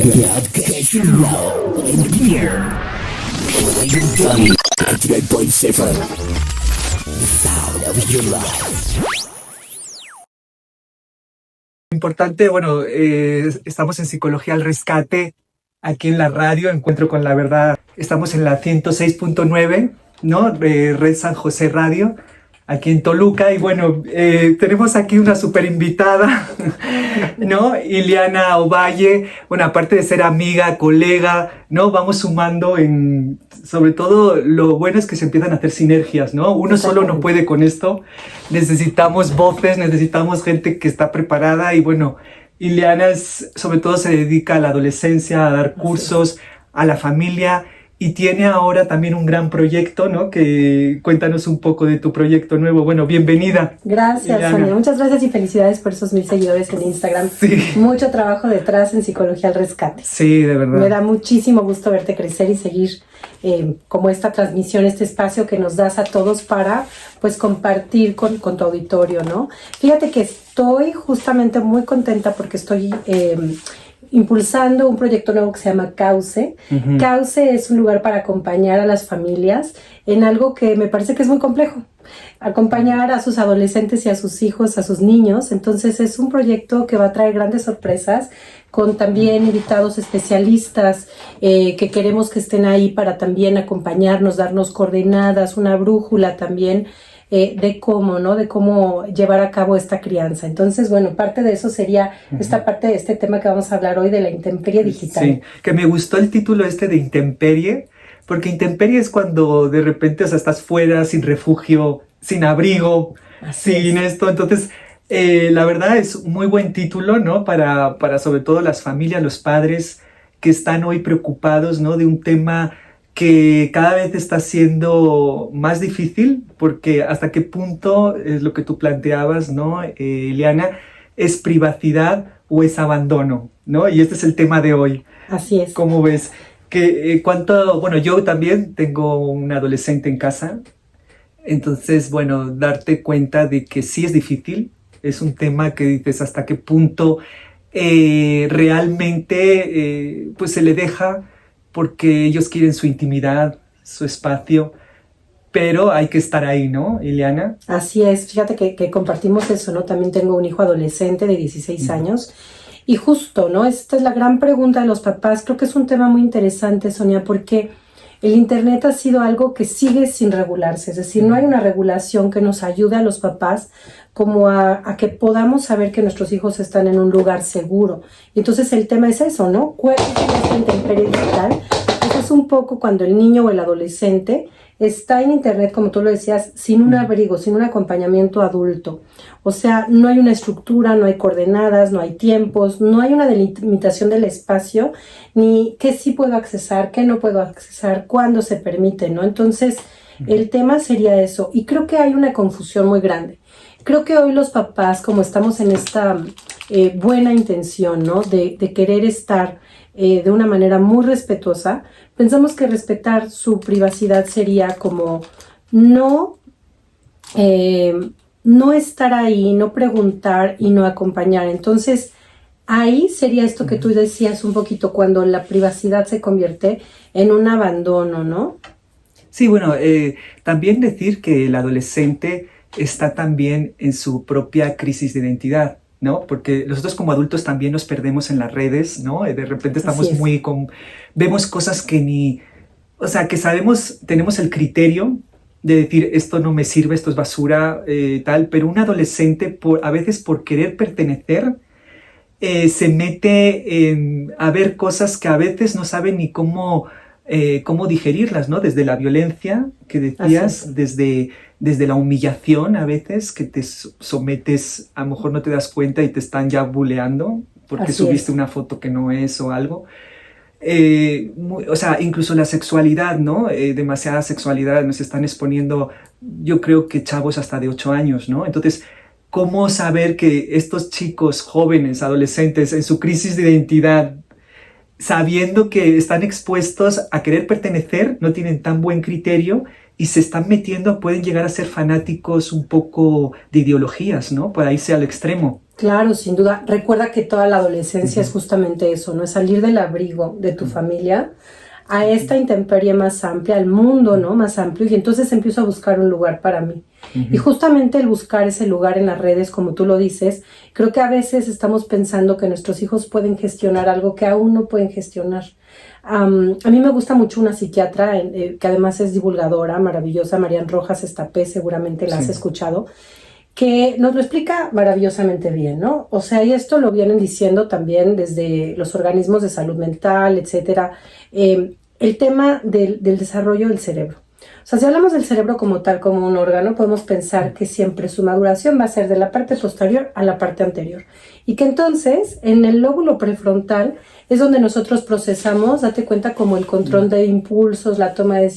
about to get you low in here. You're Johnny 98.7. The sound of your life. Importante, bueno, estamos en Psicología al Rescate, aquí en la radio, Encuentro con la Verdad. Estamos en la 106.9, ¿no? Red San José Radio, aquí en Toluca. Y bueno, tenemos aquí una súper invitada, ¿no? Ileana Ovalle. Bueno, aparte de ser amiga, colega, ¿no? Vamos sumando sobre todo lo bueno es que se empiezan a hacer sinergias, ¿no? Uno solo no puede con esto. Necesitamos voces, necesitamos gente que está preparada. Y bueno, Ileana sobre todo se dedica a la adolescencia, a dar cursos a la familia. Y tiene ahora también un gran proyecto, ¿no? Cuéntanos un poco de tu proyecto nuevo. Bueno, bienvenida. Gracias, Ileana. Sonia. Muchas gracias y felicidades por esos 1000 seguidores en Instagram. Sí. Mucho trabajo detrás en Psicología al Rescate. Sí, de verdad. Me da muchísimo gusto verte crecer y seguir como esta transmisión, este espacio que nos das a todos para pues compartir con tu auditorio, ¿no? Fíjate que estoy justamente muy contenta porque estoy impulsando un proyecto nuevo que se llama Cauce. Uh-huh. Cauce es un lugar para acompañar a las familias en algo que me parece que es muy complejo. Acompañar a sus adolescentes y a sus hijos, a sus niños. Entonces es un proyecto que va a traer grandes sorpresas con también invitados especialistas que queremos que estén ahí para también acompañarnos, darnos coordenadas, una brújula también de cómo, ¿no? De cómo llevar a cabo esta crianza. Entonces, bueno, parte de eso sería esta parte de este tema que vamos a hablar hoy de la intemperie digital. Sí, que me gustó el título de intemperie, porque intemperie es cuando de repente, o sea, estás fuera, sin refugio, sin abrigo, sin esto. Entonces, la verdad es un muy buen título, ¿no? Para sobre todo las familias, los padres que están hoy preocupados, ¿no? De un tema que cada vez está siendo más difícil, porque hasta qué punto es lo que tú planteabas, ¿no, Ileana? ¿Es privacidad o es abandono, ¿no? Y este es el tema de hoy. Así es. ¿Cómo ves? Bueno, yo también tengo un adolescente en casa, entonces, bueno, darte cuenta de que sí es difícil, es un tema que dices hasta qué punto realmente pues se le deja, porque ellos quieren su intimidad, su espacio, pero hay que estar ahí, ¿no, Ileana? Así es, fíjate que compartimos eso, ¿no? También tengo un hijo adolescente de 16 años y justo, ¿no? Esta es la gran pregunta de los papás. Creo que es un tema muy interesante, Sonia, porque el internet ha sido algo que sigue sin regularse, es decir, no hay una regulación que nos ayude a los papás como a que podamos saber que nuestros hijos están en un lugar seguro. Y entonces el tema es eso, ¿no? ¿Cuál es esta intemperie digital? Eso es un poco cuando el niño o el adolescente está en internet, como tú lo decías, sin un abrigo, sin un acompañamiento adulto. O sea, no hay una estructura, no hay coordenadas, no hay tiempos, no hay una delimitación del espacio, ni qué sí puedo accesar, qué no puedo accesar, cuándo se permite, ¿no? Entonces, el tema sería eso. Y creo que hay una confusión muy grande. Creo que hoy los papás, como estamos en esta buena intención, ¿no? De querer estar de una manera muy respetuosa, pensamos que respetar su privacidad sería como no estar ahí, no preguntar y no acompañar. Entonces, ahí sería esto que tú decías un poquito, cuando la privacidad se convierte en un abandono, ¿no? Sí, bueno, también decir que el adolescente está también en su propia crisis de identidad, ¿no? Porque nosotros como adultos también nos perdemos en las redes, ¿no? De repente estamos vemos cosas que que sabemos, tenemos el criterio de decir esto no me sirve, esto es basura, tal, pero un adolescente a veces por querer pertenecer se mete a ver cosas que a veces no sabe ni cómo digerirlas, ¿no? Desde la violencia que decías, desde la humillación a veces, que te sometes, a lo mejor no te das cuenta y te están ya buleando porque subiste una foto que no es o algo. O sea, incluso la sexualidad, ¿no? Demasiada sexualidad nos están exponiendo, yo creo que chavos hasta de 8 años, ¿no? Entonces, ¿cómo saber que estos chicos jóvenes, adolescentes, en su crisis de identidad, sabiendo que están expuestos a querer pertenecer, no tienen tan buen criterio y se están metiendo, pueden llegar a ser fanáticos un poco de ideologías, ¿no? Para irse al extremo. Claro, sin duda. Recuerda que toda la adolescencia es justamente eso, ¿no? Es salir del abrigo de tu familia a esta intemperie más amplia, al mundo, ¿no? Más amplio, y entonces empiezo a buscar un lugar para mí. Y justamente el buscar ese lugar en las redes, como tú lo dices, creo que a veces estamos pensando que nuestros hijos pueden gestionar algo que aún no pueden gestionar. A mí me gusta mucho una psiquiatra que además es divulgadora, maravillosa, Marian Rojas Estapé, seguramente la has escuchado, que nos lo explica maravillosamente bien, ¿no? O sea, y esto lo vienen diciendo también desde los organismos de salud mental, etcétera, el tema del desarrollo del cerebro. O sea, si hablamos del cerebro como tal, como un órgano, podemos pensar que siempre su maduración va a ser de la parte posterior a la parte anterior. Y que entonces, en el lóbulo prefrontal, es donde nosotros procesamos, date cuenta, como el control de impulsos, la toma de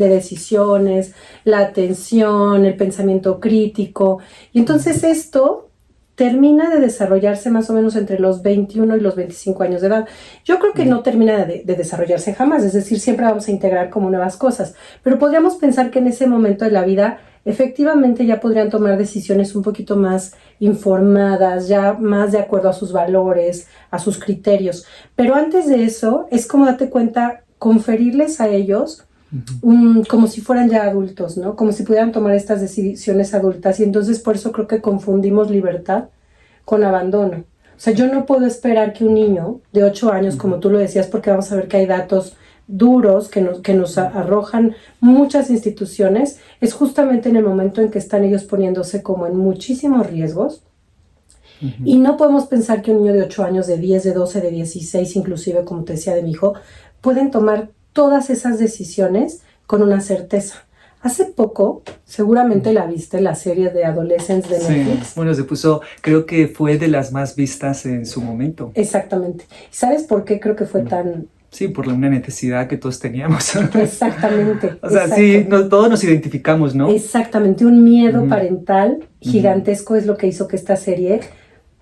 decisiones, la atención, el pensamiento crítico. Y entonces esto termina de desarrollarse más o menos entre los 21 y los 25 años de edad. Yo creo que no termina de desarrollarse jamás, es decir, siempre vamos a integrar como nuevas cosas, pero podríamos pensar que en ese momento de la vida efectivamente ya podrían tomar decisiones un poquito más informadas, ya más de acuerdo a sus valores, a sus criterios. Pero antes de eso, es como date cuenta, conferirles a ellos como si fueran ya adultos, ¿no? Como si pudieran tomar estas decisiones adultas. Y entonces por eso creo que confundimos libertad con abandono. O sea, yo no puedo esperar que un niño de 8 años, como tú lo decías, porque vamos a ver que hay datos duros que nos arrojan muchas instituciones, es justamente en el momento en que están ellos poniéndose como en muchísimos riesgos. Y no podemos pensar que un niño de 8 años, de 10, de 12, de 16, inclusive, como te decía de mi hijo, pueden tomar todas esas decisiones con una certeza. Hace poco, seguramente la viste, la serie de Adolescents de Netflix. Sí, bueno, se puso, creo que fue de las más vistas en su momento. Exactamente. ¿Y sabes por qué creo que fue tan...? Sí, por una necesidad que todos teníamos. Exactamente. O sea, exacto. sí, todos nos identificamos, ¿no? Exactamente, un miedo parental gigantesco es lo que hizo que esta serie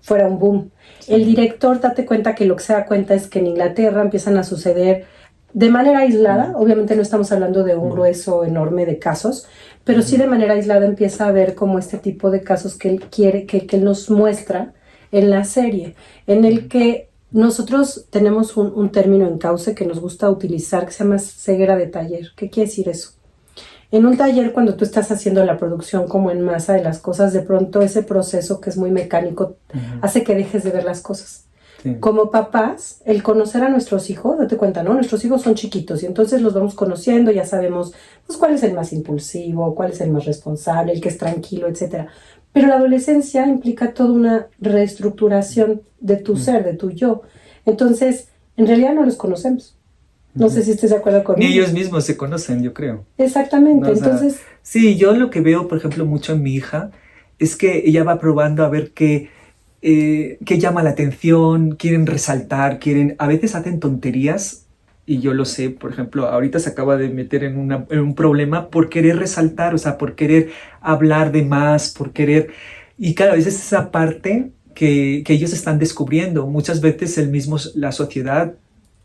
fuera un boom. El director, date cuenta que lo que se da cuenta es que en Inglaterra empiezan a suceder de manera aislada, obviamente no estamos hablando de un grueso enorme de casos, pero sí de manera aislada empieza a haber como este tipo de casos que él quiere, que él nos muestra en la serie, en el que nosotros tenemos un término en Cauce que nos gusta utilizar que se llama ceguera de taller. ¿Qué quiere decir eso? En un taller, cuando tú estás haciendo la producción como en masa de las cosas, de pronto ese proceso que es muy mecánico hace que dejes de ver las cosas. Sí. Como papás, el conocer a nuestros hijos, date cuenta, ¿no? Nuestros hijos son chiquitos y entonces los vamos conociendo, ya sabemos pues, cuál es el más impulsivo, cuál es el más responsable, el que es tranquilo, etc. Pero la adolescencia implica toda una reestructuración de tu ser, de tu yo. Entonces, en realidad no los conocemos. No sé si estés de acuerdo conmigo. Ni ellos mismos se conocen, yo creo. Exactamente, ¿no? O sea, entonces... Sí, yo lo que veo, por ejemplo, mucho en mi hija, es que ella va probando a ver qué llama la atención, quieren resaltar, a veces hacen tonterías, y yo lo sé, por ejemplo, ahorita se acaba de meter en un problema por querer resaltar, o sea, por querer hablar de más, por querer... Y claro, esa es esa parte que ellos están descubriendo. Muchas veces la sociedad,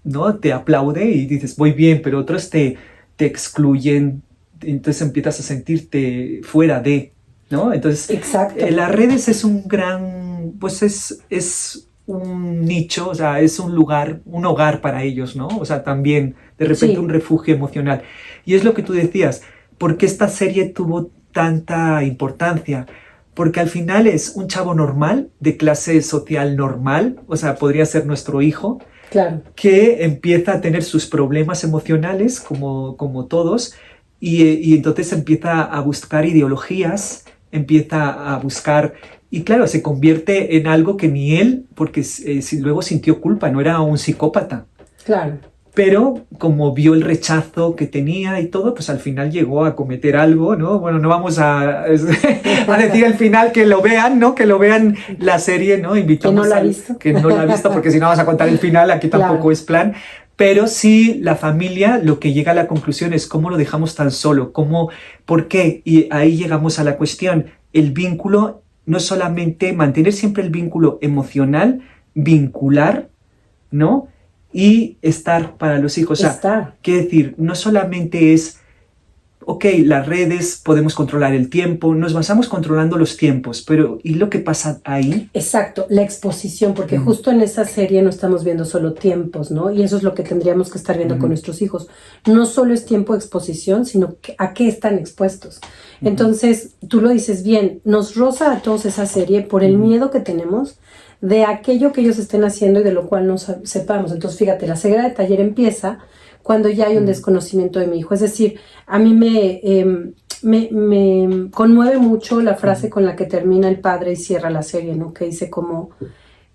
¿no? Te aplaude y dices, voy bien, pero otros te excluyen, entonces empiezas a sentirte fuera de, ¿no? Entonces, exacto. Las redes es un gran, pues es un nicho, o sea, es un lugar, un hogar para ellos, ¿no? O sea, también, de repente, sí, un refugio emocional. Y es lo que tú decías, ¿por qué esta serie tuvo tanta importancia? Porque al final es un chavo normal, de clase social normal, o sea, podría ser nuestro hijo, claro, que empieza a tener sus problemas emocionales, como todos, y entonces empieza a buscar ideologías, empieza a buscar, y claro, se convierte en algo que ni él, porque luego sintió culpa, no era un psicópata. Claro. Pero como vio el rechazo que tenía y todo, pues al final llegó a cometer algo, ¿no? Bueno, no vamos a decir al final que lo vean, ¿no? Que lo vean la serie, ¿no? Invitamos que no la ha visto. Que no la ha visto, porque si no vas a contar el final, aquí tampoco claro, es plan. Pero sí, la familia, lo que llega a la conclusión es cómo lo dejamos tan solo, ¿por qué? Y ahí llegamos a la cuestión. El vínculo, no solamente mantener siempre el vínculo emocional, vincular, ¿no? Y estar para los hijos. O sea, quiere decir, no solamente es ok, las redes, podemos controlar el tiempo, nos basamos controlando los tiempos, pero ¿y lo que pasa ahí? Exacto, la exposición, porque justo en esa serie no estamos viendo solo tiempos, ¿no? Y eso es lo que tendríamos que estar viendo con nuestros hijos. No solo es tiempo de exposición, sino a qué están expuestos. Entonces, tú lo dices bien, nos roza a todos esa serie por el miedo que tenemos de aquello que ellos estén haciendo y de lo cual no sepamos. Entonces, fíjate, la ceguera de taller empieza cuando ya hay un desconocimiento de mi hijo. Es decir, a mí me conmueve mucho la frase con la que termina el padre y cierra la serie, ¿no? Que dice como,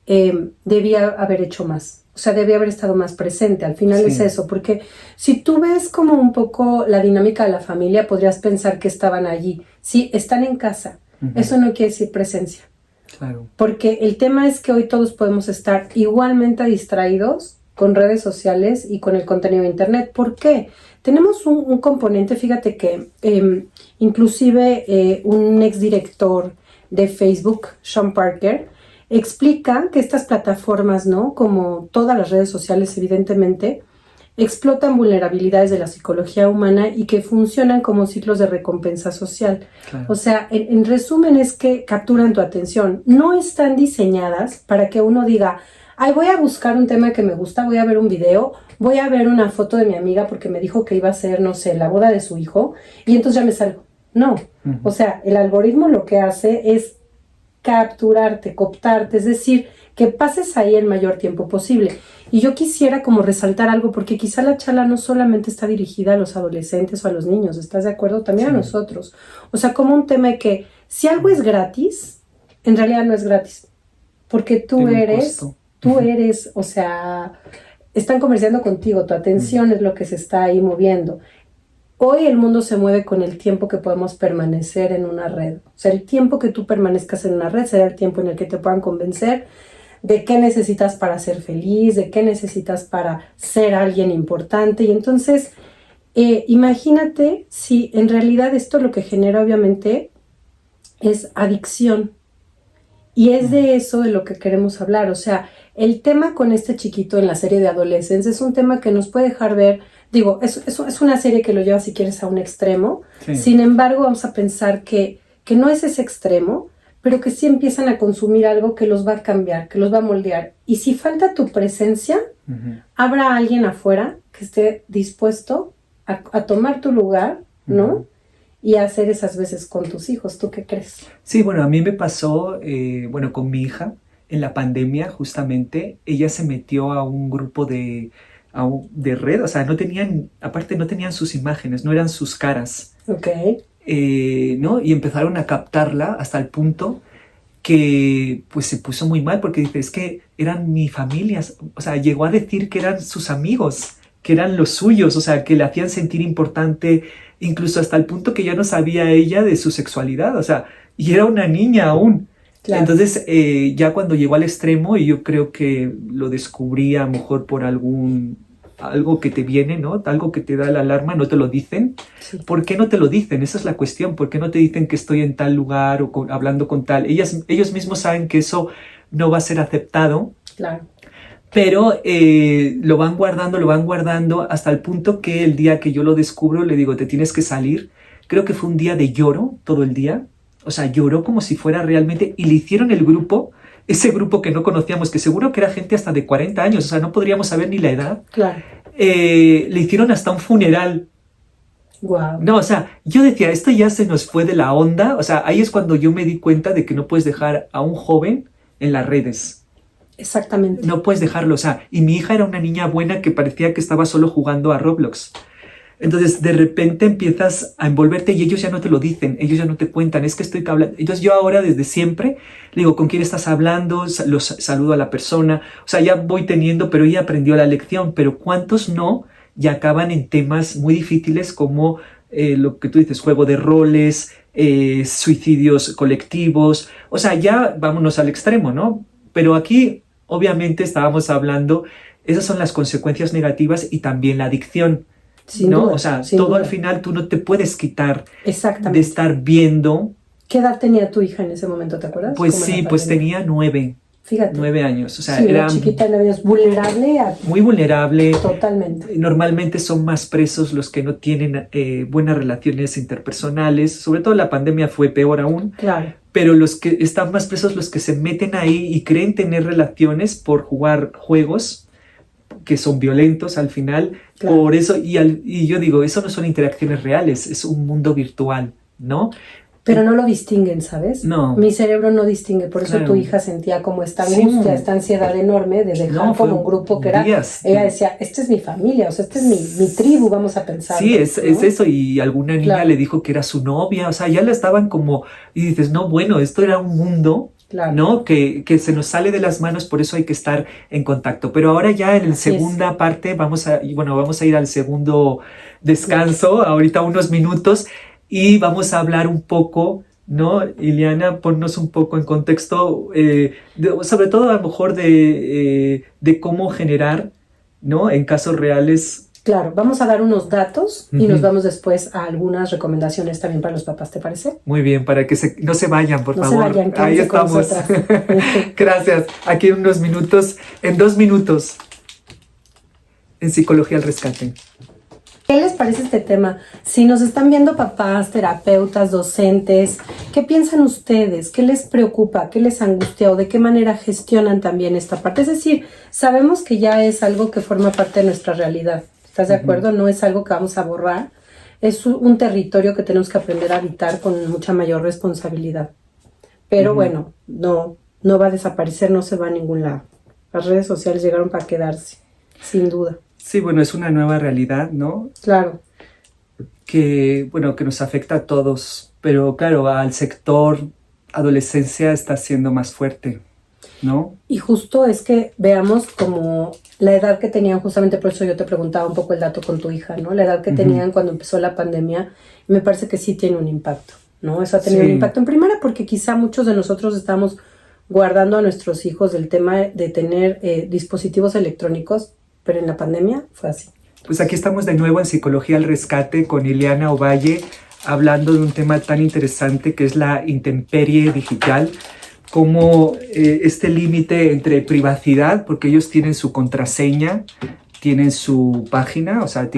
debía haber hecho más. O sea, debía haber estado más presente. Al final es eso, porque si tú ves como un poco la dinámica de la familia, podrías pensar que estaban allí. Sí, están en casa. Eso no quiere decir presencia. Claro. Porque el tema es que hoy todos podemos estar igualmente distraídos con redes sociales y con el contenido de internet. ¿Por qué? Tenemos un componente, fíjate que inclusive un exdirector de Facebook, Sean Parker, explica que estas plataformas, ¿no? Como todas las redes sociales, evidentemente, explotan vulnerabilidades de la psicología humana y que funcionan como ciclos de recompensa social. Claro. O sea, en resumen es que capturan tu atención. No están diseñadas para que uno diga, ay, voy a buscar un tema que me gusta, voy a ver un video, voy a ver una foto de mi amiga porque me dijo que iba a ser, no sé, la boda de su hijo, y entonces ya me salgo. No, o sea, el algoritmo lo que hace es capturarte, cooptarte, es decir, que pases ahí el mayor tiempo posible. Y yo quisiera como resaltar algo, porque quizá la charla no solamente está dirigida a los adolescentes o a los niños, ¿estás de acuerdo? También a nosotros. O sea, como un tema de que si algo es gratis, en realidad no es gratis, porque tú eres, o sea, están comerciando contigo, tu atención es lo que se está ahí moviendo. Hoy el mundo se mueve con el tiempo que podemos permanecer en una red. O sea, el tiempo que tú permanezcas en una red será el tiempo en el que te puedan convencer de qué necesitas para ser feliz, de qué necesitas para ser alguien importante. Y entonces, imagínate si en realidad esto lo que genera obviamente es adicción. Y es de eso de lo que queremos hablar. O sea, el tema con este chiquito en la serie de Adolescence es un tema que nos puede dejar ver, digo, es una serie que lo lleva si quieres a un extremo. Sí. Sin embargo, vamos a pensar que no es ese extremo, pero que sí empiezan a consumir algo que los va a cambiar, que los va a moldear. Y si falta tu presencia, habrá alguien afuera que esté dispuesto a tomar tu lugar, ¿no? Y hacer esas veces con tus hijos. ¿Tú qué crees? Sí, bueno, a mí me pasó, con mi hija, en la pandemia justamente, ella se metió a un grupo de red, o sea, no tenían sus imágenes, no eran sus caras. Ok. ¿No? Y empezaron a captarla hasta el punto que pues se puso muy mal porque dice, es que eran mi familia, o sea, llegó a decir que eran sus amigos, que eran los suyos, o sea, que le hacían sentir importante, incluso hasta el punto que ya no sabía ella de su sexualidad, o sea, y era una niña aún. Claro. Entonces, ya cuando llegó al extremo, y yo creo que lo descubrí a lo mejor por algo que te viene, ¿no? Algo que te da la alarma, no te lo dicen. Sí. ¿Por qué no te lo dicen? Esa es la cuestión. ¿Por qué no te dicen que estoy en tal lugar o hablando con tal? Ellos mismos saben que eso no va a ser aceptado. Claro. Pero lo van guardando hasta el punto que el día que yo lo descubro le digo, te tienes que salir. Creo que fue un día de lloro todo el día. O sea, lloró como si fuera realmente... Y le hicieron el grupo, ese grupo que no conocíamos, que seguro que era gente hasta de 40 años, o sea, no podríamos saber ni la edad. Claro. Le hicieron hasta un funeral. Wow. No, o sea, yo decía, esto ya se nos fue de la onda. O sea, ahí es cuando yo me di cuenta de que no puedes dejar a un joven en las redes. Exactamente. No puedes dejarlo, o sea, y mi hija era una niña buena que parecía que estaba solo jugando a Roblox. Entonces, de repente empiezas a envolverte y ellos ya no te lo dicen, ellos ya no te cuentan, es que estoy hablando. Entonces, yo ahora desde siempre le digo, ¿con quién estás hablando? Los saludo a la persona. O sea, ya voy teniendo, pero ella aprendió la lección. Pero ¿cuántos no? Y acaban en temas muy difíciles como lo que tú dices, juego de roles, suicidios colectivos. O sea, ya vámonos al extremo, ¿no? Pero aquí, obviamente, estábamos hablando, esas son las consecuencias negativas y también la adicción. Sin ¿no? duda, o sea, todo duda. Al final tú no te puedes quitar de estar viendo. ¿Qué edad tenía tu hija en ese momento, te acuerdas? Pues sí, pues tenía 9. fíjate. 9 años, o sea, Sí, era una chiquita de 9 años, vulnerable a... muy vulnerable. Totalmente. Normalmente son más presos los que no tienen buenas relaciones interpersonales, sobre todo la pandemia fue peor aún, Claro. pero los que están más presos, los que se meten ahí y creen tener relaciones por jugar juegos que son violentos al final, Claro. por eso, y yo digo, eso no son interacciones reales, es un mundo virtual, ¿no? Pero no lo distinguen, ¿sabes? No. Mi cerebro no distingue, por eso Claro. tu hija sentía como esta Sí. angustia, esta ansiedad enorme de dejar No, fue como un grupo que era... días. Ella decía, esta es mi familia, o sea, esta es mi tribu, vamos a pensar. Sí, es ¿no? eso, y alguna niña Claro. le dijo que era su novia, o sea, ya la estaban como, y dices, no, bueno, esto era un mundo, Claro. ¿no? Que se nos sale de las manos, por eso hay que estar en contacto. Pero ahora ya en la Así es. segunda parte vamos a ir al segundo descanso, ahorita unos minutos, y vamos a hablar un poco, ¿no? Ileana, ponnos un poco en contexto, sobre todo a lo mejor de cómo generar, ¿no? En casos reales. Claro, vamos a dar unos datos y Ujú. nos vamos después a algunas recomendaciones también para los papás, ¿te parece? Muy bien, para que no se vayan, por No se favor. vayan, Ahí quédense con estamos. nosotras. Gracias. Aquí en unos minutos, en 2 minutos, en Psicología al Rescate. ¿Qué les parece este tema? Si nos están viendo papás, terapeutas, docentes, ¿qué piensan ustedes? ¿Qué les preocupa? ¿Qué les angustia? ¿O de qué manera gestionan también esta parte? Es decir, sabemos que ya es algo que forma parte de nuestra realidad. ¿Estás de acuerdo? No es algo que vamos a borrar. Es un territorio que tenemos que aprender a habitar con mucha mayor responsabilidad. Pero bueno, no va a desaparecer, no se va a ningún lado. Las redes sociales llegaron para quedarse, sin duda. Sí, bueno, es una nueva realidad, ¿no? Claro. Que nos afecta a todos, pero claro, al sector adolescencia está siendo más fuerte, ¿no? Y justo es que veamos como la edad que tenían, justamente por eso yo te preguntaba un poco el dato con tu hija, ¿no? La edad que tenían cuando empezó la pandemia, me parece que sí tiene un impacto, ¿no? Eso ha tenido un impacto en primera porque quizá muchos de nosotros estamos guardando a nuestros hijos del tema de tener dispositivos electrónicos, pero en la pandemia fue así. Pues aquí estamos de nuevo en Psicología al Rescate con Ileana Ovalle, hablando de un tema tan interesante que es la intemperie digital, como este límite entre privacidad, porque ellos tienen su contraseña, tienen su página, o sea,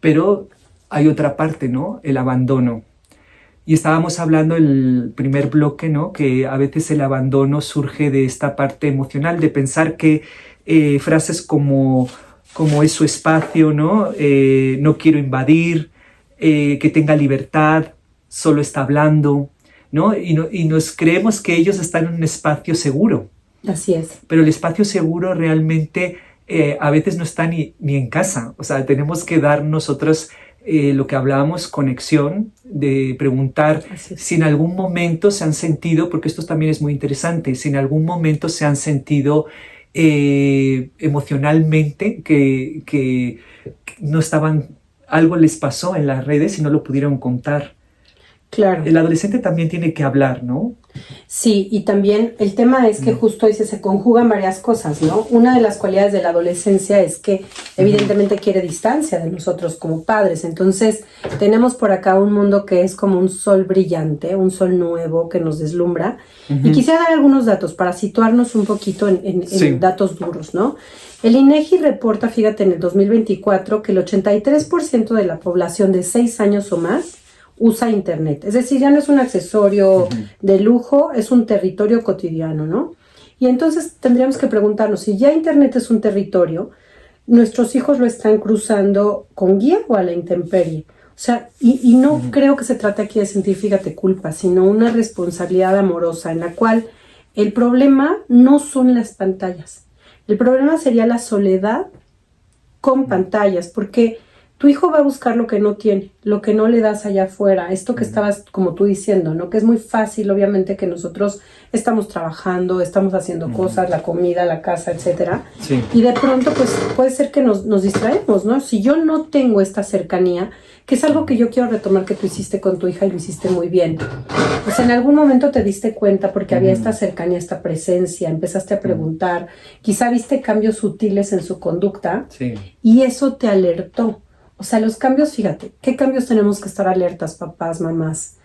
pero hay otra parte, ¿no? El abandono. Y estábamos hablando en el primer bloque, ¿no? Que a veces el abandono surge de esta parte emocional, de pensar que frases como es su espacio, ¿no? No quiero invadir, que tenga libertad, solo está hablando, ¿no? Y nos creemos que ellos están en un espacio seguro. Así es. Pero el espacio seguro realmente a veces no está ni en casa. O sea, tenemos que dar nosotros lo que hablábamos, conexión, de preguntar si en algún momento se han sentido, porque esto también es muy interesante, si en algún momento se han sentido emocionalmente que no estaban, algo les pasó en las redes y no lo pudieron contar. Claro. El adolescente también tiene que hablar, ¿no? Sí, y también el tema es que justo dice, se conjugan varias cosas, ¿no? Una de las cualidades de la adolescencia es que evidentemente quiere distancia de nosotros como padres. Entonces tenemos por acá un mundo que es como un sol brillante, un sol nuevo que nos deslumbra. Y quisiera dar algunos datos para situarnos un poquito en datos duros, ¿no? El INEGI reporta, fíjate, en el 2024 que el 83% de la población de 6 años o más usa internet. Es decir, ya no es un accesorio de lujo, es un territorio cotidiano, ¿no? Y entonces tendríamos que preguntarnos, si ya internet es un territorio, ¿nuestros hijos lo están cruzando con guía o a la intemperie? O sea, y no creo que se trate aquí de sentir, fíjate, culpa, sino una responsabilidad amorosa en la cual el problema no son las pantallas. El problema sería la soledad con pantallas, porque tu hijo va a buscar lo que no tiene, lo que no le das allá afuera. Esto que estabas, como tú diciendo, ¿no? Que es muy fácil, obviamente, que nosotros estamos trabajando, estamos haciendo cosas, la comida, la casa, etcétera. Sí. Y de pronto, pues, puede ser que nos distraemos, ¿no? Si yo no tengo esta cercanía, que es algo que yo quiero retomar que tú hiciste con tu hija y lo hiciste muy bien. Pues en algún momento te diste cuenta porque había esta cercanía, esta presencia, empezaste a preguntar, quizá viste cambios sutiles en su conducta y eso te alertó. O sea, los cambios, fíjate, ¿qué cambios tenemos que estar alertas, papás, mamás?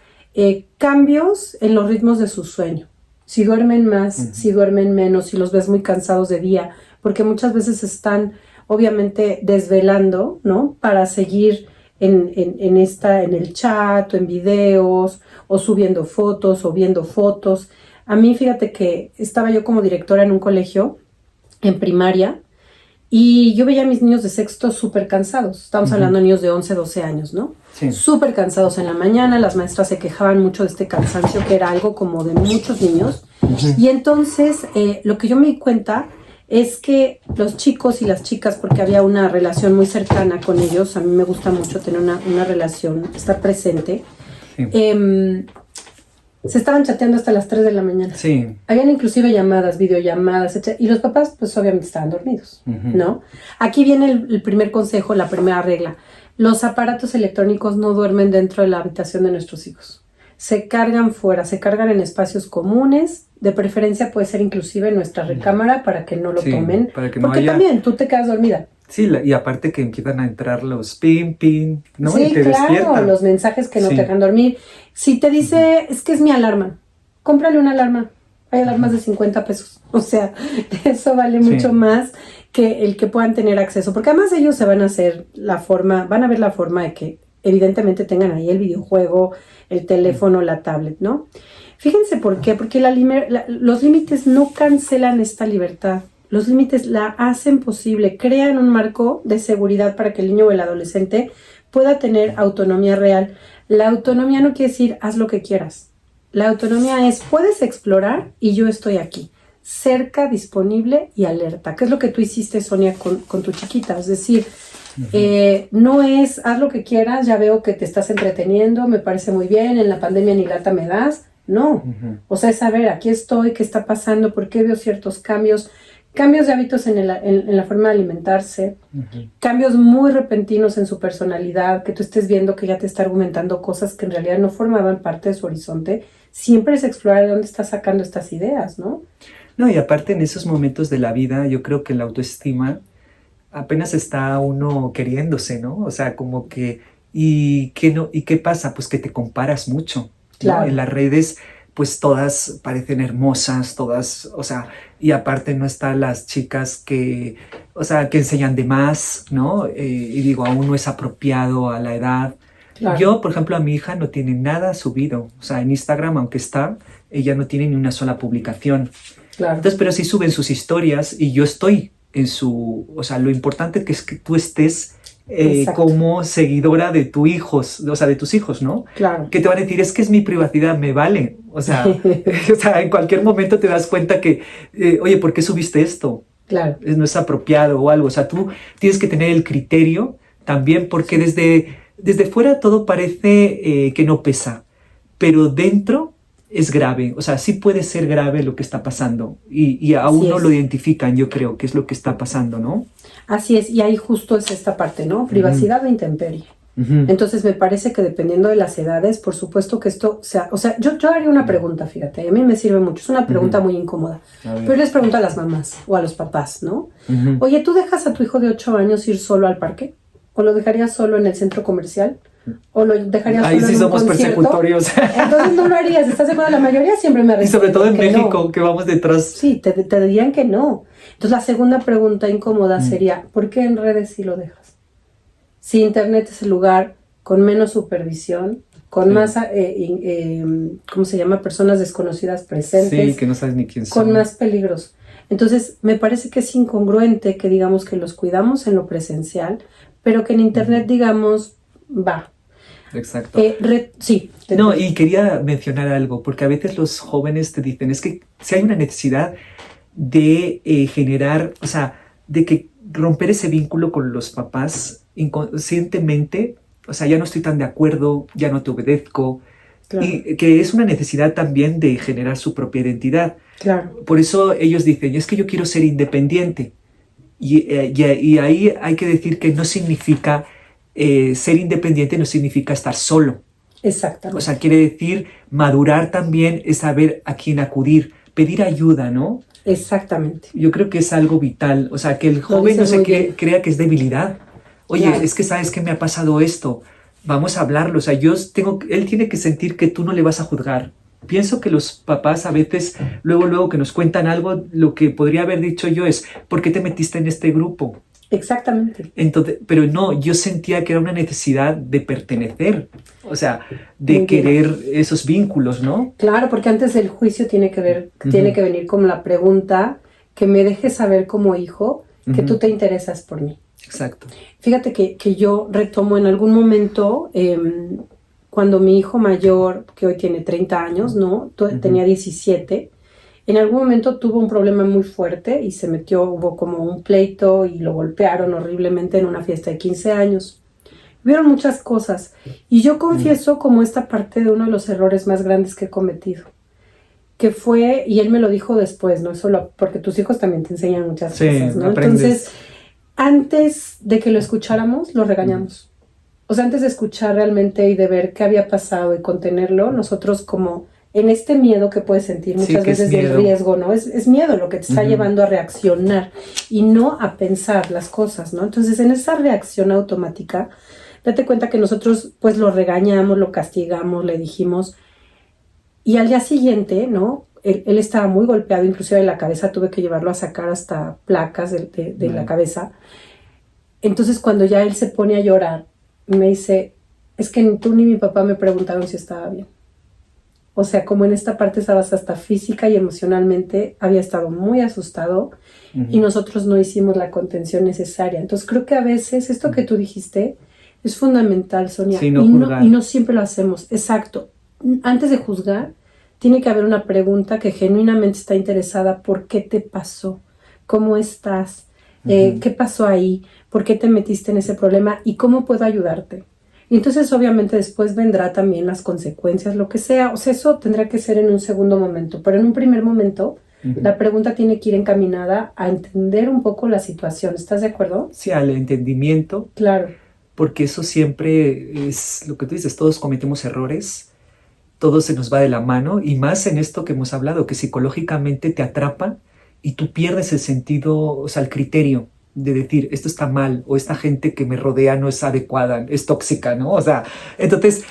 Cambios en los ritmos de su sueño. si duermen más, si duermen menos, si los ves muy cansados de día, porque muchas veces están obviamente desvelando, ¿no? Para seguir en el chat o en videos o subiendo fotos o viendo fotos. A mí, fíjate que estaba yo como directora en un colegio en primaria y yo veía a mis niños de sexto súper cansados. Estamos hablando de niños de 11, 12 años, ¿no? Sí. Súper cansados en la mañana. Las maestras se quejaban mucho de este cansancio que era algo como de muchos niños. Y entonces lo que yo me di cuenta es que los chicos y las chicas, porque había una relación muy cercana con ellos, a mí me gusta mucho tener una relación, estar presente, sí. Se estaban chateando hasta las 3 de la mañana. Sí. Habían inclusive llamadas, videollamadas, etc. Y los papás, pues obviamente estaban dormidos, ¿no? Aquí viene el primer consejo, la primera regla. Los aparatos electrónicos no duermen dentro de la habitación de nuestros hijos. Se cargan fuera, se cargan en espacios comunes, de preferencia puede ser inclusive en nuestra recámara para que no lo tomen, para que porque también tú te quedas dormida. Sí, y aparte que empiezan a entrar los pin, ¿no? Sí, y te claro, despiertan. los mensajes que no te dejan dormir. Si te dice, es que es mi alarma, cómprale una alarma. Hay alarmas de 50 pesos. O sea, eso vale mucho más que el que puedan tener acceso, porque además ellos se van a hacer van a ver la forma de que evidentemente tengan ahí el videojuego, el teléfono, la tablet, ¿no? Fíjense por qué, porque los límites no cancelan esta libertad. Los límites la hacen posible, crean un marco de seguridad para que el niño o el adolescente pueda tener autonomía real. La autonomía no quiere decir haz lo que quieras. La autonomía es puedes explorar y yo estoy aquí, cerca, disponible y alerta. ¿Qué es lo que tú hiciste, Sonia, con tu chiquita? Es decir, no es haz lo que quieras, ya veo que te estás entreteniendo, me parece muy bien, en la pandemia ni lata me das. No, o sea, es saber, aquí estoy, qué está pasando, por qué veo ciertos cambios de hábitos en la forma de alimentarse, cambios muy repentinos en su personalidad, que tú estés viendo que ya te está argumentando cosas que en realidad no formaban parte de su horizonte. Siempre es explorar de dónde está sacando estas ideas, ¿no? No, y aparte en esos momentos de la vida, yo creo que la autoestima apenas está uno queriéndose, ¿no? O sea, como que, ¿y qué pasa? Pues que te comparas mucho, claro. ¿no? En las redes, pues todas parecen hermosas, todas, o sea, y aparte no están las chicas que enseñan de más, ¿no? Y digo, aún no es apropiado a la edad. Claro. Yo, por ejemplo, a mi hija no tiene nada subido, o sea, en Instagram, aunque está, ella no tiene ni una sola publicación. Claro. Entonces, pero sí suben sus historias y yo estoy o sea, lo importante es que tú estés como seguidora de tus hijos, ¿no? Claro. Que te van a decir, es que es mi privacidad, me vale. O sea, en cualquier momento te das cuenta que, oye, ¿por qué subiste esto? Claro. No es apropiado o algo. O sea, tú tienes que tener el criterio también, porque desde fuera todo parece que no pesa, pero dentro es grave. O sea, sí puede ser grave lo que está pasando y aún no lo identifican, yo creo, que es lo que está pasando, ¿no? Así es, y ahí justo es esta parte, ¿no? Privacidad o intemperie. Entonces me parece que dependiendo de las edades, por supuesto que esto sea, o sea, yo haría una pregunta, fíjate, a mí me sirve mucho, es una pregunta muy incómoda, pero les pregunto a las mamás o a los papás, ¿no? Oye, ¿tú dejas a tu hijo de 8 años ir solo al parque? ¿O lo dejarías solo en el centro comercial? ¿O lo dejarías solo en un concierto? Ahí sí somos persecutorios. Entonces no lo harías, ¿estás de acuerdo? La mayoría siempre me responde. Y sobre todo en México, no. Que vamos detrás. Sí, te dirían que no. Entonces la segunda pregunta incómoda sería, ¿por qué en redes sí lo dejas? Si Internet es el lugar con menos supervisión, con más, ¿cómo se llama? Personas desconocidas presentes. Sí, que no sabes ni quién son. Con más peligros. Entonces, me parece que es incongruente que digamos que los cuidamos en lo presencial, pero que en Internet digamos, va. Exacto. Sí. No, y quería mencionar algo, porque a veces los jóvenes te dicen, es que si hay una necesidad de generar, o sea, de que romper ese vínculo con los papás inconscientemente, o sea, ya no estoy tan de acuerdo, ya no te obedezco, claro. Y que es una necesidad también de generar su propia identidad. Claro. Por eso ellos dicen, es que yo quiero ser independiente. Y ahí hay que decir que no significa, ser independiente no significa estar solo. Exactamente. O sea, quiere decir madurar también es saber a quién acudir, pedir ayuda, ¿no? Exactamente. Yo creo que es algo vital. O sea, que el joven no se crea que es debilidad. Oye, claro. Es que sabes que me ha pasado esto. Vamos a hablarlo. O sea, él tiene que sentir que tú no le vas a juzgar. pienso que los papás a veces, luego que nos cuentan algo, lo que podría haber dicho yo es, ¿por qué te metiste en este grupo? Exactamente. Entonces, pero no, yo sentía que era una necesidad de pertenecer, o sea, de Muy bien. querer esos vínculos, ¿no? Claro, porque antes del juicio tiene que venir como la pregunta que me dejes saber como hijo que tú te interesas por mí. Exacto. Fíjate que yo retomo en algún momento, cuando mi hijo mayor, que hoy tiene 30 años, ¿no? Tenía 17, en algún momento tuvo un problema muy fuerte y se metió, hubo como un pleito y lo golpearon horriblemente en una fiesta de 15 años. Vieron muchas cosas y yo confieso como esta parte de uno de los errores más grandes que he cometido, que fue, y él me lo dijo después, ¿no? Porque tus hijos también te enseñan muchas cosas, ¿no? Aprendes. Entonces, antes de que lo escucháramos, lo regañamos. O sea, antes de escuchar realmente y de ver qué había pasado y contenerlo, nosotros como en este miedo que puedes sentir muchas veces del riesgo, ¿no? Es miedo lo que te está llevando a reaccionar y no a pensar las cosas, ¿no? Entonces, en esa reacción automática, date cuenta que nosotros pues lo regañamos, lo castigamos, le dijimos, y al día siguiente, ¿no? Él estaba muy golpeado, inclusive de la cabeza, tuve que llevarlo a sacar hasta placas de la cabeza. Entonces, cuando ya él se pone a llorar, me dice, es que ni tú ni mi papá me preguntaron si estaba bien. O sea, como en esta parte estabas hasta física y emocionalmente, había estado muy asustado y nosotros no hicimos la contención necesaria. Entonces, creo que a veces esto que tú dijiste es fundamental, Sonia, sí, y no siempre lo hacemos. Exacto. Antes de juzgar, tiene que haber una pregunta que genuinamente está interesada. ¿Por qué te pasó? ¿Cómo estás? ¿Qué pasó ahí? ¿Por qué te metiste en ese problema? ¿Y cómo puedo ayudarte? Y entonces obviamente después vendrá también las consecuencias, lo que sea. O sea, eso tendrá que ser en un segundo momento. Pero en un primer momento, la pregunta tiene que ir encaminada a entender un poco la situación. ¿Estás de acuerdo? Sí, al entendimiento. Claro. Porque eso siempre es lo que tú dices, todos cometemos errores, todo se nos va de la mano, y más en esto que hemos hablado, que psicológicamente te atrapan y tú pierdes el sentido, o sea, el criterio de decir, esto está mal, o esta gente que me rodea no es adecuada, es tóxica, ¿no? O sea, entonces,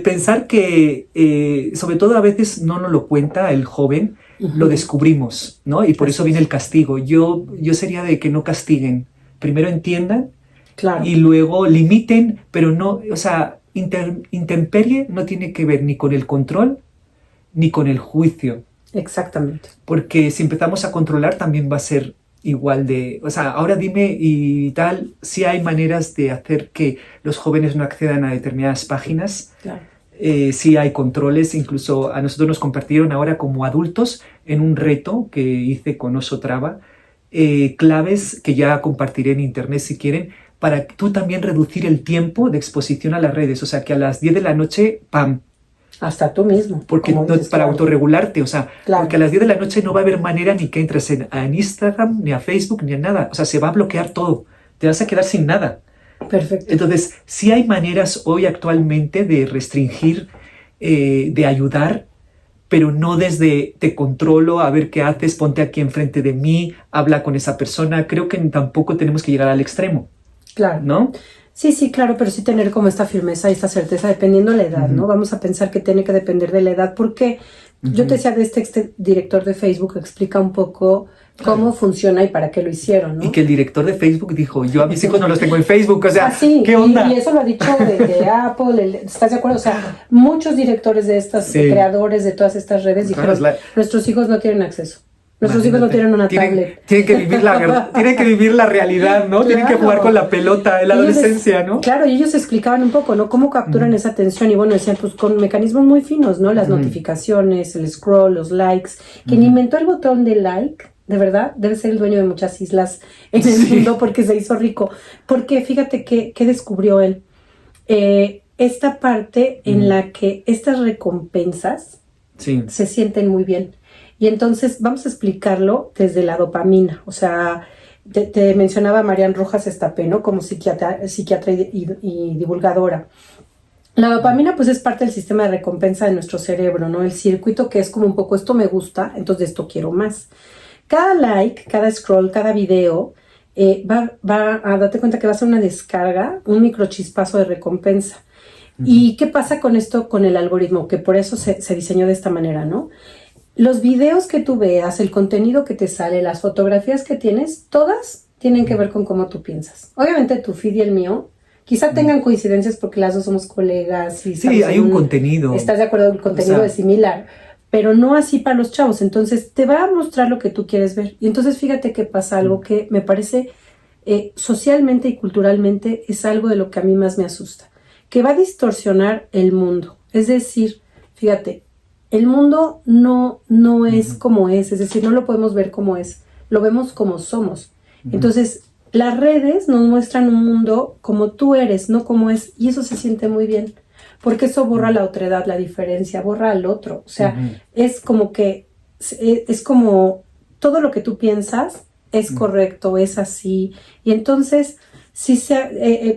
pensar que, sobre todo a veces no nos lo cuenta el joven, lo descubrimos, ¿no? Y por eso viene el castigo. Yo sería de que no castiguen, primero entiendan, claro, y luego limiten, pero no, o sea, intemperie no tiene que ver ni con el control ni con el juicio. Exactamente. Porque si empezamos a controlar también va a ser igual de... O sea, ahora dime y tal, si hay maneras de hacer que los jóvenes no accedan a determinadas páginas. Claro. Sí hay controles, incluso a nosotros nos compartieron ahora como adultos en un reto que hice con Oso Traba, claves que ya compartiré en internet si quieren, para tú también reducir el tiempo de exposición a las redes. O sea, que a las 10 de la noche, ¡pam! Hasta tú mismo. Porque no, dices, para claro, autorregularte, o sea, claro, porque a las 10 de la noche no va a haber manera ni que entres en Instagram, ni a Facebook, ni a nada. O sea, se va a bloquear todo. Te vas a quedar sin nada. Perfecto. Entonces, sí hay maneras hoy actualmente de restringir, de ayudar, pero no desde te controlo, a ver qué haces, ponte aquí enfrente de mí, habla con esa persona. Creo que tampoco tenemos que llegar al extremo. Claro. ¿No? Sí, claro, pero sí tener como esta firmeza y esta certeza dependiendo de la edad, ¿no? Vamos a pensar que tiene que depender de la edad, porque yo te decía de este director de Facebook que explica un poco cómo funciona y para qué lo hicieron, ¿no? Y que el director de Facebook dijo, yo a mis hijos no los tengo en Facebook, o sea, sí, ¿qué onda? Y eso lo ha dicho de Apple, ¿estás de acuerdo? O sea, muchos directores de estas, creadores de todas estas redes dijeron, nuestros hijos no tienen acceso. Nuestros hijos no tienen una tablet. Tienen que vivir la realidad, ¿no? Claro. Tienen que jugar con la pelota en la adolescencia, ¿no? Claro, y ellos explicaban un poco, ¿no? Cómo capturan esa atención. Y bueno, decían, pues con mecanismos muy finos, ¿no? Las notificaciones, el scroll, los likes. Quien inventó el botón de like, de verdad, debe ser el dueño de muchas islas en el mundo porque se hizo rico. Porque fíjate que descubrió él. Esta parte en la que estas recompensas se sienten muy bien. Y entonces vamos a explicarlo desde la dopamina. O sea, te mencionaba Marian Rojas Estapé, ¿no? Como psiquiatra y divulgadora. La dopamina pues es parte del sistema de recompensa de nuestro cerebro, ¿no? El circuito que es como un poco esto me gusta, entonces de esto quiero más. Cada like, cada scroll, cada video va a darte cuenta que va a ser una descarga, un microchispazo de recompensa. ¿Y qué pasa con esto, con el algoritmo? Que por eso se diseñó de esta manera, ¿no? Los videos que tú veas, el contenido que te sale, las fotografías que tienes, todas tienen que ver con cómo tú piensas. Obviamente tu feed y el mío quizá tengan coincidencias porque las dos somos colegas. Y sí, hay un contenido. ¿Estás de acuerdo? El contenido es similar, pero no así para los chavos. Entonces te va a mostrar lo que tú quieres ver. Y entonces fíjate que pasa algo que me parece socialmente y culturalmente es algo de lo que a mí más me asusta, que va a distorsionar el mundo. Es decir, fíjate, el mundo no es como es decir, no lo podemos ver como es, lo vemos como somos. Entonces, las redes nos muestran un mundo como tú eres, no como es, y eso se siente muy bien, porque eso borra la otredad, la diferencia, borra al otro. O sea, es como que, es como todo lo que tú piensas es correcto, es así. Y entonces, si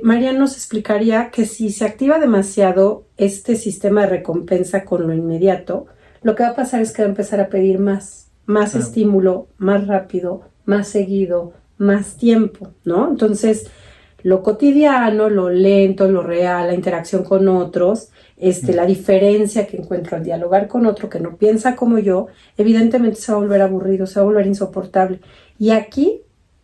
María nos explicaría que si se activa demasiado este sistema de recompensa con lo inmediato, lo que va a pasar es que va a empezar a pedir más estímulo, más rápido, más seguido, más tiempo, ¿no? Entonces, lo cotidiano, lo lento, lo real, la interacción con otros, la diferencia que encuentro al dialogar con otro que no piensa como yo, evidentemente se va a volver aburrido, se va a volver insoportable. Y aquí,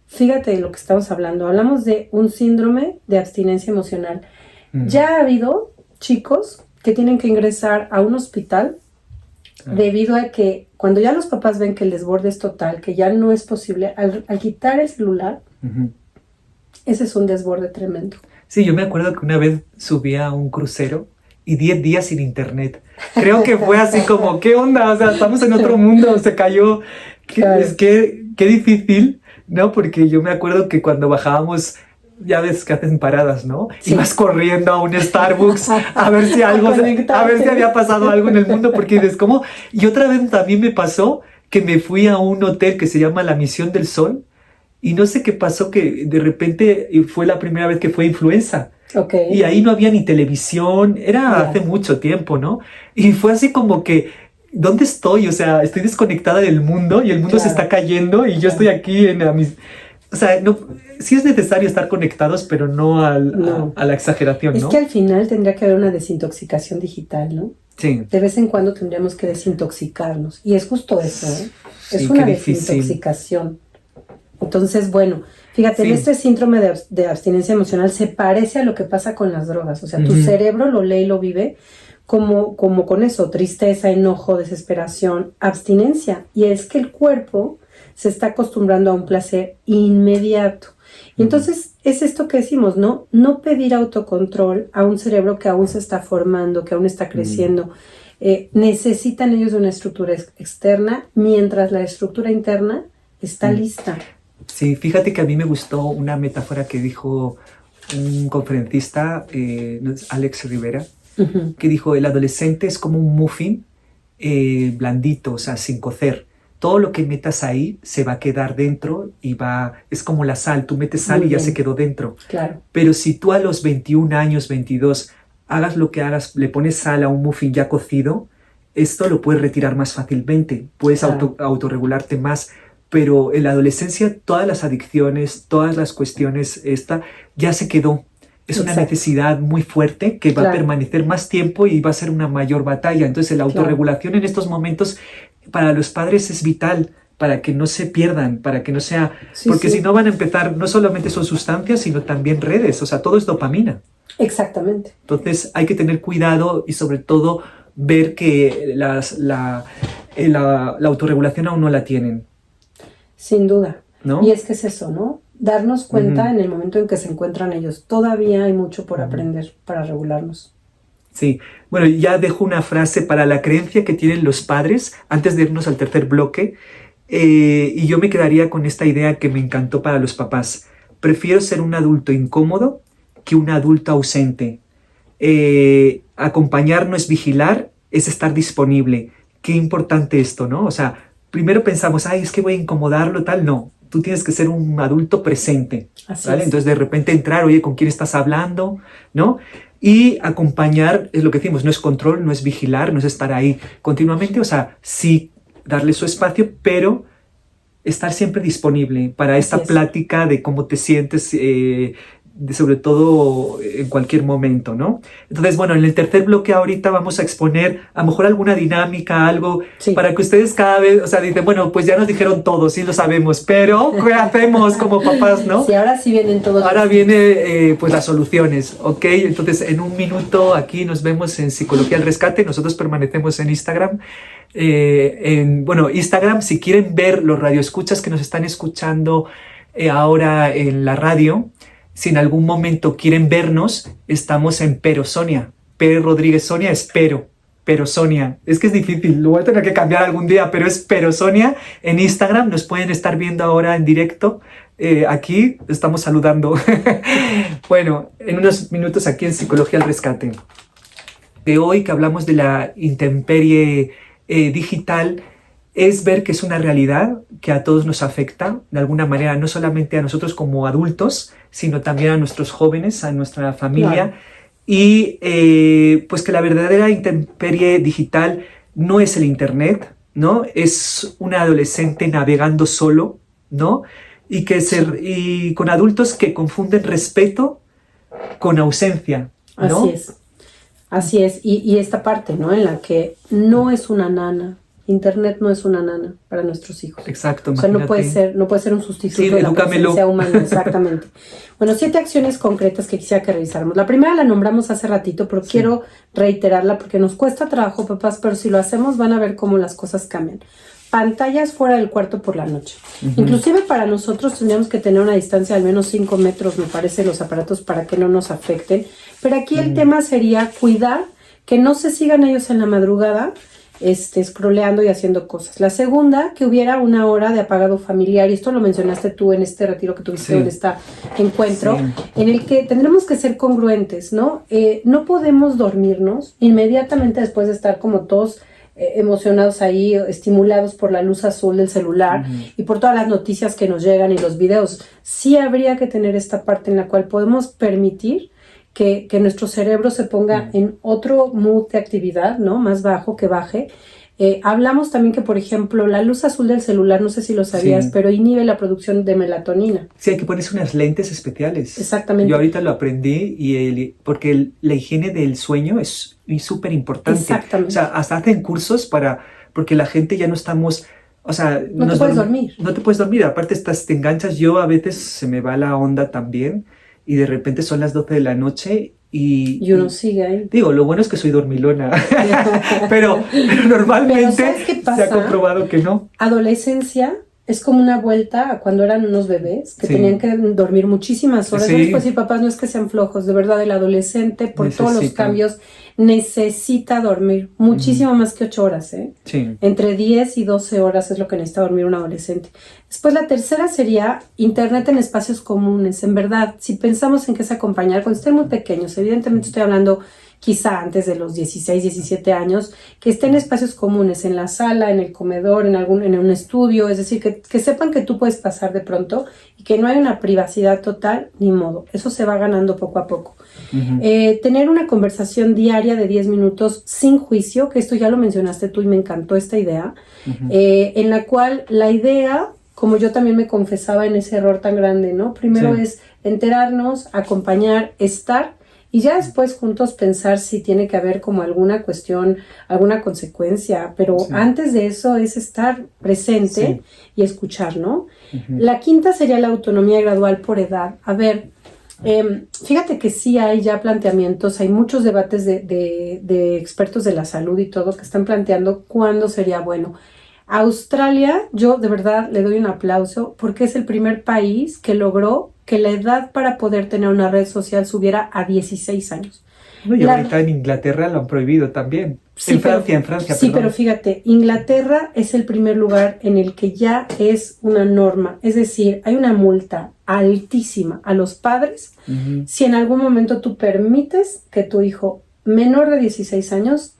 fíjate de lo que estamos hablando, hablamos de un síndrome de abstinencia emocional. Ya ha habido chicos que tienen que ingresar a un hospital debido a que cuando ya los papás ven que el desborde es total, que ya no es posible, al quitar el celular, ese es un desborde tremendo. Sí, yo me acuerdo que una vez subí a un crucero y 10 días sin internet. Creo que fue así como, ¿qué onda? O sea, estamos en otro mundo, se cayó. Es que, qué difícil, ¿no? Porque yo me acuerdo que cuando bajábamos, ya ves que hacen paradas, ¿no? Sí. Ibas corriendo a un Starbucks a ver si algo, a ver si había pasado algo en el mundo, porque dices, ¿cómo? Y otra vez también me pasó que me fui a un hotel que se llama La Misión del Sol, y no sé qué pasó, que de repente fue la primera vez que fue influenza. Okay. Y ahí no había ni televisión, era hace mucho tiempo, ¿no? Y fue así como que, ¿dónde estoy? O sea, estoy desconectada del mundo y el mundo se está cayendo y yo estoy aquí en o sea, no, sí es necesario estar conectados, pero no a la exageración, ¿no? Es que al final tendría que haber una desintoxicación digital, ¿no? Sí. De vez en cuando tendríamos que desintoxicarnos. Y es justo eso, ¿eh? Es una desintoxicación. Entonces, bueno, fíjate, este síndrome de abstinencia emocional se parece a lo que pasa con las drogas. O sea, tu cerebro lo lee y lo vive como con eso, tristeza, enojo, desesperación, abstinencia. Y es que el cuerpo se está acostumbrando a un placer inmediato. Y entonces es esto que decimos, ¿no? No pedir autocontrol a un cerebro que aún se está formando, que aún está creciendo. Necesitan ellos de una estructura externa, mientras la estructura interna está lista. Sí, fíjate que a mí me gustó una metáfora que dijo un conferencista, Alex Rivera, que dijo, el adolescente es como un muffin blandito, o sea, sin cocer. Todo lo que metas ahí se va a quedar dentro y es como la sal, tú metes sal y ya se quedó dentro. Claro. Pero si tú a los 21 años, 22, hagas lo que hagas, le pones sal a un muffin ya cocido, esto lo puedes retirar más fácilmente, puedes autorregularte más. Pero en la adolescencia todas las adicciones, todas las cuestiones, ya se quedó. Es una necesidad muy fuerte que va a permanecer más tiempo y va a ser una mayor batalla. Entonces la autorregulación en estos momentos para los padres es vital, para que no se pierdan, para que no sea... porque si no van a empezar, no solamente son sustancias, sino también redes, o sea, todo es dopamina. Exactamente. Entonces hay que tener cuidado y sobre todo ver que la autorregulación aún no la tienen. Sin duda. ¿No? Y es que es eso, ¿no? Darnos cuenta en el momento en que se encuentran ellos. Todavía hay mucho por aprender para regularnos. Sí. Bueno, ya dejo una frase para la creencia que tienen los padres antes de irnos al tercer bloque. Y yo me quedaría con esta idea que me encantó para los papás. Prefiero ser un adulto incómodo que un adulto ausente. Acompañar no es vigilar, es estar disponible. Qué importante esto, ¿no? O sea, primero pensamos, es que voy a incomodarlo, tal. No, tú tienes que ser un adulto presente, ¿vale? Entonces de repente entrar, oye, ¿con quién estás hablando? ¿No? Y acompañar, es lo que decimos, no es control, no es vigilar, no es estar ahí continuamente, o sea, sí darle su espacio, pero estar siempre disponible para esta plática de cómo te sientes, sobre todo en cualquier momento, ¿no? Entonces, bueno, en el tercer bloque ahorita vamos a exponer a lo mejor alguna dinámica, algo para que ustedes cada vez, o sea, dicen, bueno, pues ya nos dijeron todo, sí lo sabemos, pero ¿qué hacemos como papás, no? Sí, ahora sí vienen todos. Ahora viene pues las soluciones, ¿ok? Entonces, en un minuto aquí nos vemos en Psicología al Rescate. Nosotros permanecemos en Instagram. Instagram, si quieren ver los radioescuchas que nos están escuchando ahora en la radio, si en algún momento quieren vernos, estamos en Pero Sonia. P. Rodríguez Sonia es Pero Sonia. Es que es difícil, lo voy a tener que cambiar algún día, pero es Pero Sonia en Instagram. Nos pueden estar viendo ahora en directo. Aquí estamos saludando. Bueno, en unos minutos aquí en Psicología al Rescate. De hoy que hablamos de la intemperie digital, es ver que es una realidad que a todos nos afecta de alguna manera, no solamente a nosotros como adultos, sino también a nuestros jóvenes, a nuestra familia. Claro. Y pues que la verdadera intemperie digital no es el internet, ¿no? Es un adolescente navegando solo, ¿no? Y con adultos que confunden respeto con ausencia, ¿no? Así es. Y esta parte, ¿no? En la que no es una nana. Internet no es una nana para nuestros hijos. Exacto, o sea, no puede ser un sustituto de la presencia humana, exactamente. Bueno, 7 acciones concretas que quisiera que revisáramos. La primera la nombramos hace ratito, pero quiero reiterarla porque nos cuesta trabajo, papás, pero si lo hacemos van a ver cómo las cosas cambian. Pantallas fuera del cuarto por la noche. Inclusive para nosotros tendríamos que tener una distancia de al menos 5 metros, me parece, los aparatos para que no nos afecten. Pero aquí el tema sería cuidar que no se sigan ellos en la madrugada scrolleando y haciendo cosas. La segunda, que hubiera una hora de apagado familiar, y esto lo mencionaste tú en este retiro que tuviste en este encuentro, en el que tendremos que ser congruentes, ¿no? No podemos dormirnos inmediatamente después de estar como todos emocionados ahí, estimulados por la luz azul del celular y por todas las noticias que nos llegan y los videos. Sí habría que tener esta parte en la cual podemos permitir que nuestro cerebro se ponga en otro mood de actividad, ¿no? Más bajo, que baje. Hablamos también que, por ejemplo, la luz azul del celular, no sé si lo sabías, pero inhibe la producción de melatonina. Sí, hay que ponerse unas lentes especiales. Exactamente. Yo ahorita lo aprendí porque la higiene del sueño es súper importante. Exactamente. O sea, hasta hacen cursos porque la gente ya no estamos... O sea, no te puedes dormir. No te puedes dormir, aparte te enganchas. Yo a veces se me va la onda también y de repente son las 12 de la noche y uno sigue ahí. Digo, lo bueno es que soy dormilona, pero normalmente ¿sabes qué pasa? Se ha comprobado que no. Adolescencia es como una vuelta a cuando eran unos bebés que tenían que dormir muchísimas horas. No les puedo decir, papás, no es que sean flojos, de verdad, el adolescente, por todos los cambios, necesita dormir muchísimo más que 8 horas, ¿eh? Sí. Entre 10 y 12 horas es lo que necesita dormir un adolescente. Después la tercera sería internet en espacios comunes. En verdad, si pensamos en qué es acompañar, cuando estén muy pequeños, evidentemente estoy hablando quizá antes de los 16, 17 años, que estén en espacios comunes, en la sala, en el comedor, en un estudio, es decir, que sepan que tú puedes pasar de pronto y que no hay una privacidad total, ni modo. Eso se va ganando poco a poco. Tener una conversación diaria de 10 minutos sin juicio, que esto ya lo mencionaste tú y me encantó esta idea, en la cual la idea, como yo también me confesaba en ese error tan grande, ¿no? Primero es enterarnos, acompañar, estar, y ya después juntos pensar si tiene que haber como alguna cuestión, alguna consecuencia, pero antes de eso es estar presente y escuchar, ¿no? La quinta sería la autonomía gradual por edad. A ver, fíjate que sí hay ya planteamientos, hay muchos debates de expertos de la salud y todo que están planteando cuándo sería bueno. Australia, yo de verdad le doy un aplauso porque es el primer país que logró que la edad para poder tener una red social subiera a 16 años. No, y ahorita en Inglaterra lo han prohibido también. En Francia, sí, pero fíjate, Inglaterra es el primer lugar en el que ya es una norma. Es decir, hay una multa altísima a los padres si en algún momento tú permites que tu hijo menor de 16 años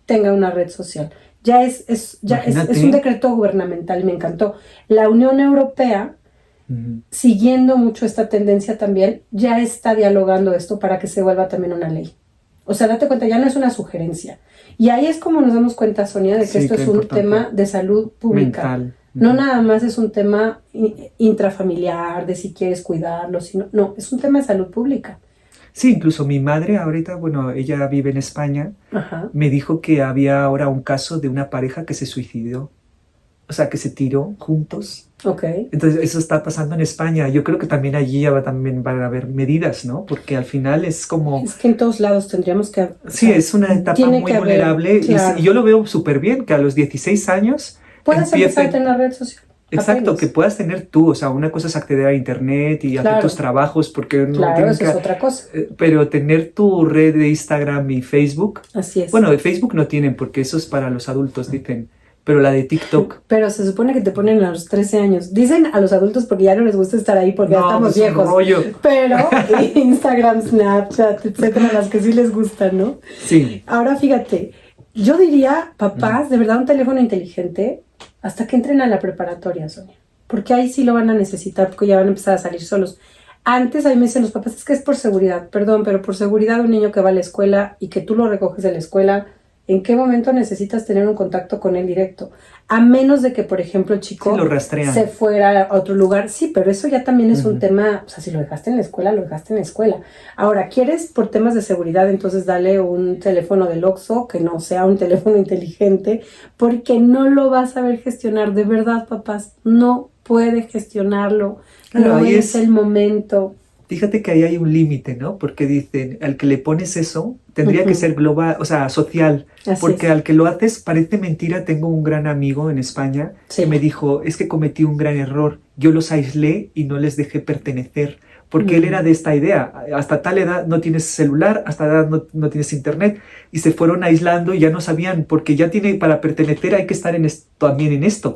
tenga una red social. Ya es un decreto gubernamental, me encantó. La Unión Europea, siguiendo mucho esta tendencia también, ya está dialogando esto para que se vuelva también una ley. O sea, date cuenta, ya no es una sugerencia. Y ahí es como nos damos cuenta, Sonia, de que esto es un tema de salud pública. No nada más es un tema intrafamiliar de si quieres cuidarlo, sino, no, es un tema de salud pública. Sí, incluso mi madre ahorita, bueno, ella vive en España, Ajá. me dijo que había ahora un caso de una pareja que se suicidó, o sea, que se tiró juntos. Ok. Entonces, eso está pasando en España. Yo creo que también allí también van a haber medidas, ¿no? Porque al final es como... Es que en todos lados tendríamos que... Sí, es una etapa tiene muy que haber, vulnerable claro. y yo lo veo súper bien, que a los 16 años Puedes empezar a empiecen... tener una red social. Exacto, apenas. que puedas tener tú, o sea, una cosa es acceder a internet y hacer Claro. tus trabajos porque no Claro, tienes eso es otra cosa. pero tener tu red de Instagram y Facebook, Así es. bueno, de Facebook no tienen porque eso es para los adultos, dicen, pero la de TikTok, Pero se supone que te ponen a los 13 años. Dicen a los adultos porque ya no les gusta estar ahí porque ya no, estamos es un viejos. rollo. Pero Instagram, Snapchat, etcétera, las que sí les gustan, ¿no? Sí, Ahora fíjate, yo diría, papás, de verdad un teléfono inteligente hasta que entren a la preparatoria, Sonia. Porque ahí sí lo van a necesitar porque ya van a empezar a salir solos. Antes ahí me dicen los papás, es que es por seguridad, perdón, pero por seguridad un niño que va a la escuela y que tú lo recoges de la escuela, ¿en qué momento necesitas tener un contacto con él directo? A menos de que, por ejemplo, el chico sí, lo rastrean. se fuera a otro lugar. Sí, pero eso ya también es un Ujú. tema, o sea, si lo dejaste en la escuela, lo dejaste en la escuela. Ahora, ¿quieres por temas de seguridad? Entonces dale un teléfono del Oxxo que no sea un teléfono inteligente, porque no lo vas a saber gestionar. De verdad, papás, no puede gestionarlo. Claro, No ahí es el momento. Fíjate que ahí hay un límite, ¿no? Porque dicen, al que le pones eso, tendría que Ujú. ser global, o sea, social, Así porque es. al que lo haces parece mentira. Tengo un gran amigo en España Sí. que me dijo, es que cometí un gran error, yo los aislé y no les dejé pertenecer, porque él era de esta idea, hasta tal edad no tienes celular, hasta tal edad no tienes internet, y se fueron aislando y ya no sabían, porque ya tiene, para pertenecer hay que estar también en esto.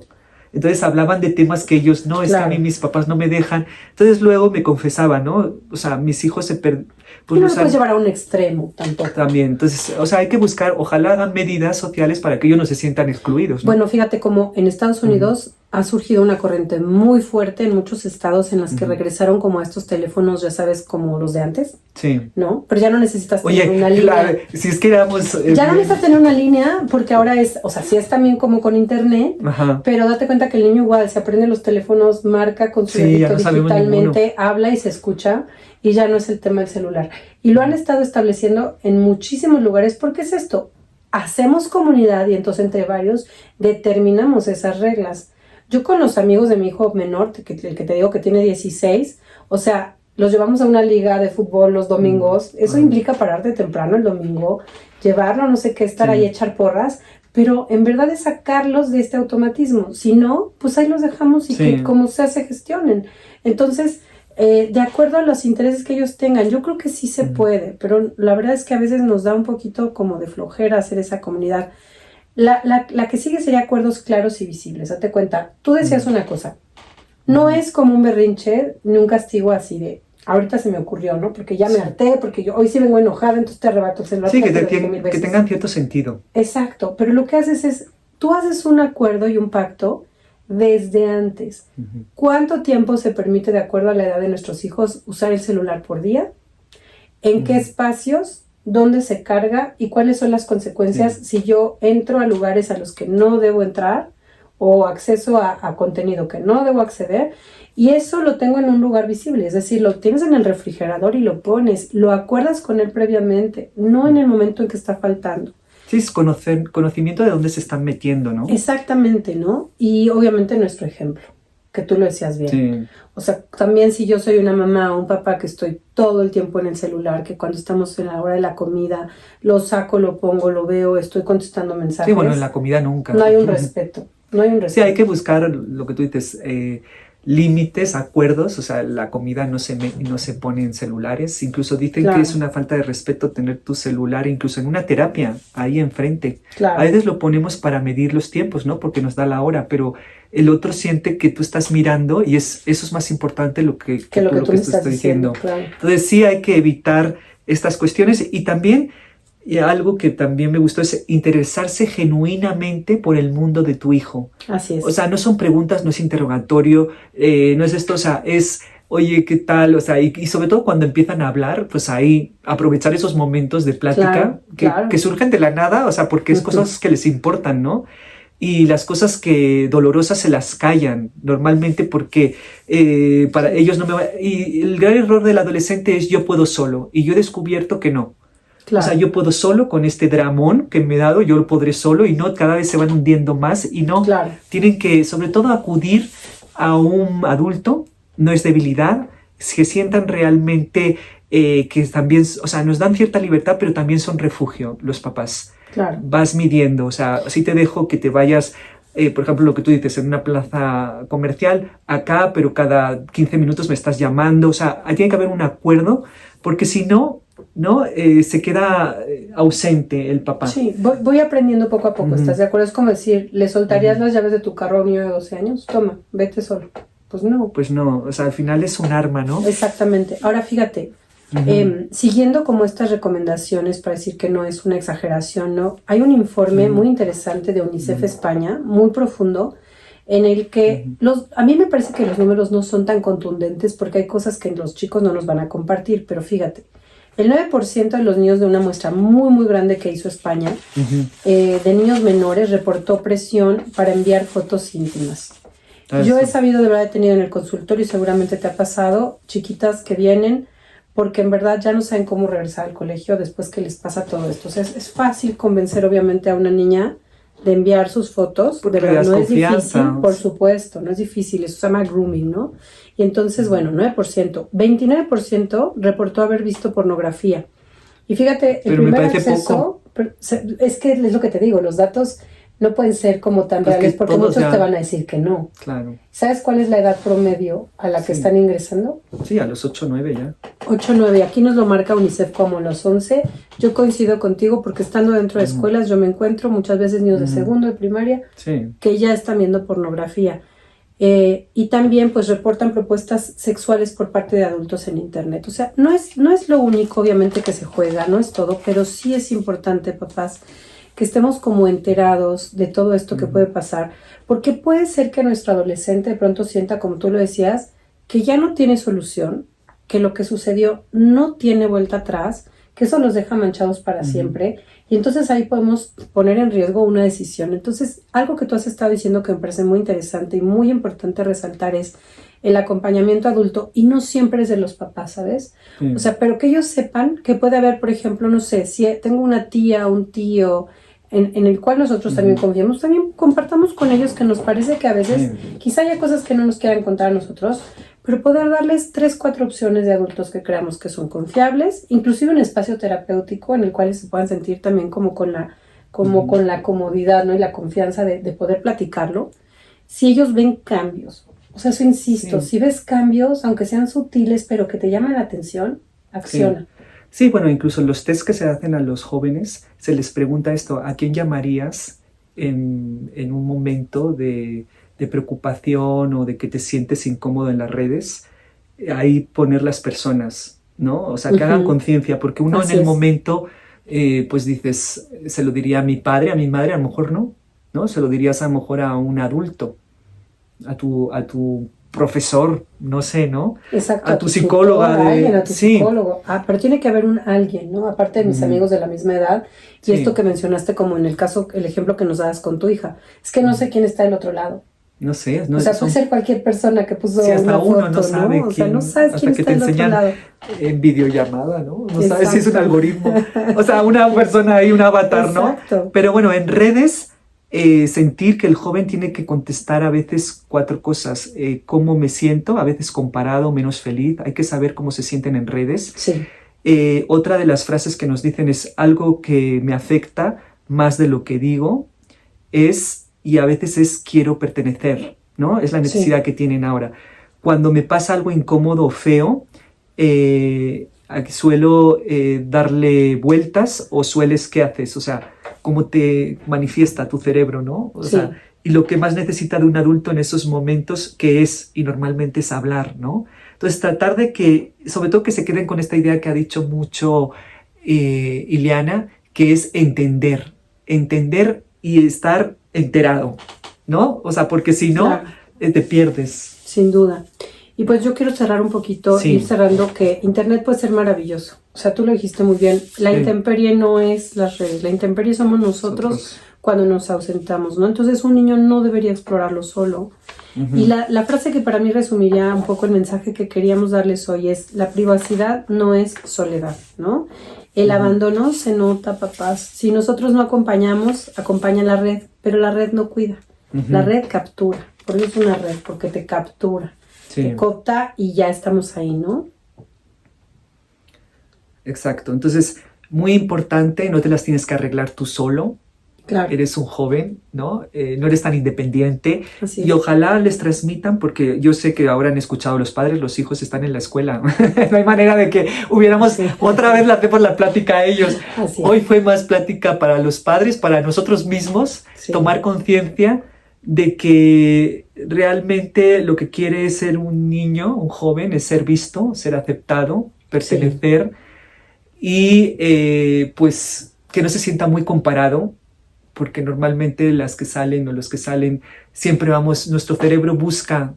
Entonces hablaban de temas que ellos, no, es que a mí Claro. mis papás no me dejan. Entonces luego me confesaban, ¿no? O sea, mis hijos se Y pues no los lo puedes llevar a un extremo tampoco. también. Entonces, o sea, hay que buscar, ojalá hagan medidas sociales para que ellos no se sientan excluidos, ¿no? Bueno, fíjate cómo en Estados Unidos ha surgido una corriente muy fuerte en muchos estados en las que regresaron como a estos teléfonos, ya sabes, como los de antes, Sí. ¿no? Pero ya no necesitas tener Oye, una línea. claro, si es que éramos... Ya no necesitas tener una línea porque ahora es, o sea, sí es también como con internet, Ajá. pero date cuenta que el niño igual se aprende los teléfonos, marca con su Sí, ya dedito no sabemos digitalmente, habla y se escucha y ya no es el tema del celular. Y lo han estado estableciendo en muchísimos lugares porque es esto, hacemos comunidad y entonces entre varios determinamos esas reglas. Yo con los amigos de mi hijo menor, el que te digo que tiene 16, o sea, los llevamos a una liga de fútbol los domingos. Eso implica pararte temprano el domingo, llevarlo, no sé qué, estar Sí. ahí, echar porras, pero en verdad es sacarlos de este automatismo. Si no, pues ahí los dejamos y Sí. que como sea se gestionen. Entonces, de acuerdo a los intereses que ellos tengan, yo creo que sí se puede, pero la verdad es que a veces nos da un poquito como de flojera hacer esa comunidad. La que sigue sería acuerdos claros y visibles. Date cuenta, tú decías una cosa, no es como un berrinche ni un castigo así de, ahorita se me ocurrió, ¿no? Porque ya me harté, porque yo hoy sí vengo enojada, entonces te arrebato el celular. Sí, porque que, te lo dije 1000 que veces. tengan cierto sentido. Exacto, pero lo que haces es, tú haces un acuerdo y un pacto desde antes. ¿Cuánto tiempo se permite, de acuerdo a la edad de nuestros hijos, usar el celular por día? ¿En qué espacios? ¿Dónde se carga? ¿Y cuáles son las consecuencias si yo entro a lugares a los que no debo entrar o acceso a contenido que no debo acceder? Y eso lo tengo en un lugar visible, es decir, lo tienes en el refrigerador y lo pones, lo acuerdas con él previamente, no en el momento en que está faltando. Sí, es conocimiento de dónde se están metiendo, ¿no? Exactamente, ¿no? Y obviamente nuestro ejemplo, que tú lo decías bien. Sí. O sea, también si yo soy una mamá o un papá que estoy todo el tiempo en el celular, que cuando estamos en la hora de la comida, lo saco, lo pongo, lo veo, estoy contestando mensajes. Sí, bueno, en la comida nunca. No hay un respeto, no hay un Sí, respeto. hay que buscar lo que tú dices, límites, acuerdos, o sea, la comida no se pone en celulares, incluso dicen Claro. que es una falta de respeto tener tu celular incluso en una terapia ahí enfrente. Claro. A veces lo ponemos para medir los tiempos, ¿no? Porque nos da la hora, pero el otro siente que tú estás mirando y eso es más importante lo que que lo que tú me estás diciendo. claro. Entonces sí hay que evitar estas cuestiones y también y algo que también me gustó es interesarse genuinamente por el mundo de tu hijo. Así es. O sea, no son preguntas, no es interrogatorio, no es esto, o sea, es, oye, ¿qué tal? O sea, y sobre todo cuando empiezan a hablar, pues ahí aprovechar esos momentos de plática Claro, claro. que surgen de la nada, o sea, porque es cosas que les importan, ¿no? y las cosas que dolorosas se las callan normalmente porque para ellos no me va... Y el gran error del adolescente es yo puedo solo, y yo he descubierto que no. Claro. O sea, yo puedo solo con este dramón que me he dado, yo lo podré solo, y no, cada vez se van hundiendo más y no, Claro. tienen que sobre todo acudir a un adulto, no es debilidad, que sientan realmente que también, o sea, nos dan cierta libertad, pero también son refugio los papás. Claro. Vas midiendo, o sea, si te dejo que te vayas, por ejemplo, lo que tú dices, en una plaza comercial, acá, pero cada 15 minutos me estás llamando, o sea, tiene que haber un acuerdo, porque si no, se queda ausente el papá. Sí, voy aprendiendo poco a poco, ¿estás de acuerdo? Es como decir, ¿le soltarías las llaves de tu carro a un niño de 12 años? Toma, vete solo. Pues no. Pues no, o sea, al final es un arma, ¿no? Exactamente. Ahora fíjate, siguiendo como estas recomendaciones para decir que no es una exageración, ¿no? Hay un informe muy interesante de UNICEF España, muy profundo, en el que a mí me parece que los números no son tan contundentes porque hay cosas que los chicos no nos van a compartir, pero fíjate, el 9% de los niños de una muestra muy, muy grande que hizo España, de niños menores, reportó presión para enviar fotos íntimas. Yo he sabido, de verdad, he tenido en el consultorio, y seguramente te ha pasado, chiquitas que vienen porque en verdad ya no saben cómo regresar al colegio después que les pasa todo esto. O sea, es fácil convencer obviamente a una niña de enviar sus fotos, porque de verdad no es difícil, confianza. por supuesto, no es difícil, eso se llama grooming, ¿no? Y entonces, bueno, 9%, 29% reportó haber visto pornografía. Y fíjate, el Pero me primer parece acceso, es que es lo que te digo, los datos no pueden ser como tan Pues reales que porque todos muchos ya... te van a decir que no. Claro. ¿Sabes cuál es la edad promedio a la que están ingresando? Sí, a los 8 o 9 ya. 8 o 9, aquí nos lo marca UNICEF como los 11. Yo coincido contigo porque estando dentro de escuelas yo me encuentro muchas veces niños de segundo, de primaria, que ya están viendo pornografía. Y también pues reportan propuestas sexuales por parte de adultos en internet. O sea, no es lo único obviamente que se juega, no es todo, pero sí es importante, papás, que estemos como enterados de todo esto que puede pasar, porque puede ser que nuestro adolescente de pronto sienta, como tú lo decías, que ya no tiene solución, que lo que sucedió no tiene vuelta atrás, que eso los deja manchados para siempre, y entonces ahí podemos poner en riesgo una decisión. Entonces, algo que tú has estado diciendo que me parece muy interesante y muy importante resaltar es el acompañamiento adulto, y no siempre es de los papás, ¿sabes? O sea, pero que ellos sepan que puede haber, por ejemplo, no sé, si tengo una tía, un tío, en el cual nosotros también confiamos, también compartamos con ellos, que nos parece que a veces quizá haya cosas que no nos quieran contar a nosotros, pero poder darles 3, 4 opciones de adultos que creamos que son confiables, inclusive un espacio terapéutico en el cual se puedan sentir también como con la comodidad, ¿no? Y la confianza de poder platicarlo. Si ellos ven cambios, o sea, eso insisto, si ves cambios, aunque sean sutiles, pero que te llaman la atención, acciona. Sí, bueno, incluso los test que se hacen a los jóvenes, se les pregunta esto: ¿a quién llamarías en un momento de preocupación o de que te sientes incómodo en las redes? Ahí poner las personas, ¿no? O sea, que hagan conciencia, porque uno Así en el es. momento, pues dices, se lo diría a mi padre, a mi madre, a lo mejor ¿no? Se lo dirías a lo mejor a un adulto, a tu profesor, no sé, ¿no? Exacto, a tu psicóloga. A tu psicólogo. Pero tiene que haber un alguien, ¿no? Aparte de mis amigos de la misma edad. Y esto que mencionaste, como en el caso, el ejemplo que nos das con tu hija, es que no sé quién está del otro lado. No sé. O sea, puede ser cualquier persona que puso hasta una uno foto, no sabe ¿no? O sea, no sabes quién está del otro lado. En videollamada, ¿no? No sabes si es un algoritmo. O sea, una persona ahí, un avatar, ¿no? Exacto. Pero bueno, en redes... sentir que el joven tiene que contestar a veces 4 cosas: cómo me siento, a veces comparado, menos feliz, hay que saber cómo se sienten en redes. Sí. Otra de las frases que nos dicen es: algo que me afecta más de lo que digo y a veces es quiero pertenecer, ¿no? Es la necesidad que tienen ahora. Cuando me pasa algo incómodo o feo, suelo darle vueltas, o sueles, ¿qué haces? O sea, cómo te manifiesta tu cerebro, ¿no? O sea, y lo que más necesita de un adulto en esos momentos, que es, y normalmente es hablar, ¿no? Entonces, tratar de que, sobre todo que se queden con esta idea que ha dicho mucho Ileana, que es entender y estar enterado, ¿no? O sea, porque si no, te pierdes. Sin duda. Y pues yo quiero cerrar un poquito, ir cerrando, que Internet puede ser maravilloso. O sea, tú lo dijiste muy bien, la intemperie no es las redes, la intemperie somos nosotros cuando nos ausentamos, ¿no? Entonces un niño no debería explorarlo solo. Y la frase que para mí resumiría un poco el mensaje que queríamos darles hoy es: la privacidad no es soledad, ¿no? El abandono se nota, papás. Si nosotros no acompañamos, acompaña la red, pero la red no cuida. La red captura, por eso es una red, porque te captura, te coopta y ya estamos ahí, ¿no? Exacto. Entonces, muy importante, no te las tienes que arreglar tú solo. Claro. Eres un joven, ¿no? No eres tan independiente. Así Y es. ojalá les transmitan, porque yo sé que ahora han escuchado los padres, los hijos están en la escuela. No hay manera de que hubiéramos otra vez hacemos la plática a ellos. Así es. Hoy fue más plática para los padres, para nosotros mismos, tomar conciencia de que realmente lo que quiere ser un niño, un joven, es ser visto, ser aceptado, pertenecer y pues que no se sienta muy comparado, porque normalmente las que salen o los que salen siempre vamos, nuestro cerebro busca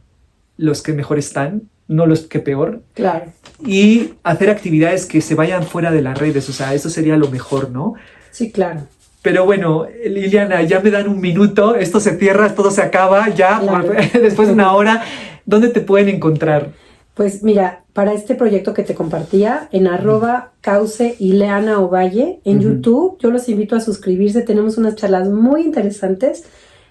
los que mejor están, no los que peor. Claro. Y hacer actividades que se vayan fuera de las redes, o sea, eso sería lo mejor, ¿no? Sí, claro. Pero bueno, Liliana, ya me dan un minuto, esto se cierra, todo se acaba, ya después de una hora. ¿Dónde te pueden encontrar? Pues mira, para este proyecto que te compartía, en @cauce Ileana Ovalle, en YouTube, yo los invito a suscribirse, tenemos unas charlas muy interesantes.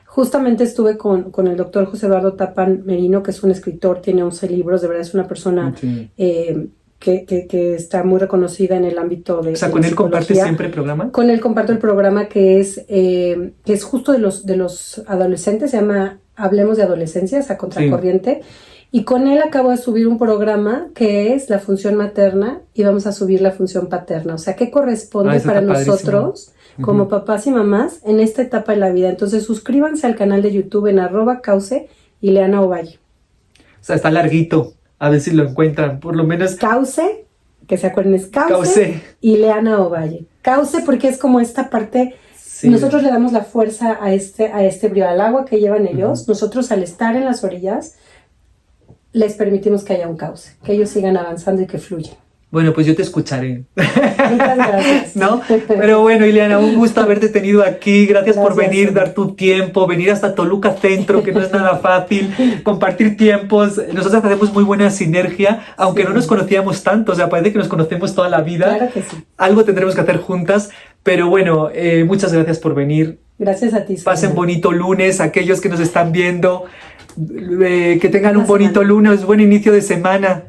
Justamente estuve con el doctor José Eduardo Tappan Merino, que es un escritor, tiene 11 libros, de verdad es una persona que está muy reconocida en el ámbito de... O sea, de ¿con él psicología. compartes siempre el programa? Con él comparto el programa que es justo de los adolescentes, se llama Hablemos de Adolescencias, a contracorriente. Y con él acabo de subir un programa que es la función materna y vamos a subir la función paterna. O sea, ¿qué corresponde para nosotros como papás y mamás en esta etapa de la vida? Entonces, suscríbanse al canal de YouTube en @cauce Ileana Ovalle. O sea, está larguito. A ver si lo encuentran. Por lo menos... Cauce, que se acuerden, es Cauce Ileana Ovalle. Cauce porque es como esta parte... Nosotros le damos la fuerza a este brío, al agua que llevan ellos. Nosotros, al estar en las orillas, les permitimos que haya un cauce, que ellos sigan avanzando y que fluyan. Bueno, pues yo te escucharé. Muchas gracias. ¿No? Pero bueno, Ileana, un gusto haberte tenido aquí. Gracias por venir, dar tu tiempo, venir hasta Toluca Centro, que no es nada fácil, compartir tiempos. Nosotros hacemos muy buena sinergia, aunque no nos conocíamos tanto, o sea, parece que nos conocemos toda la vida. Claro que sí. Algo tendremos que hacer juntas, pero bueno, muchas gracias por venir. Gracias a ti. Pasen bonito lunes, aquellos que nos están viendo, que tengan un bonito lunes, buen inicio de semana.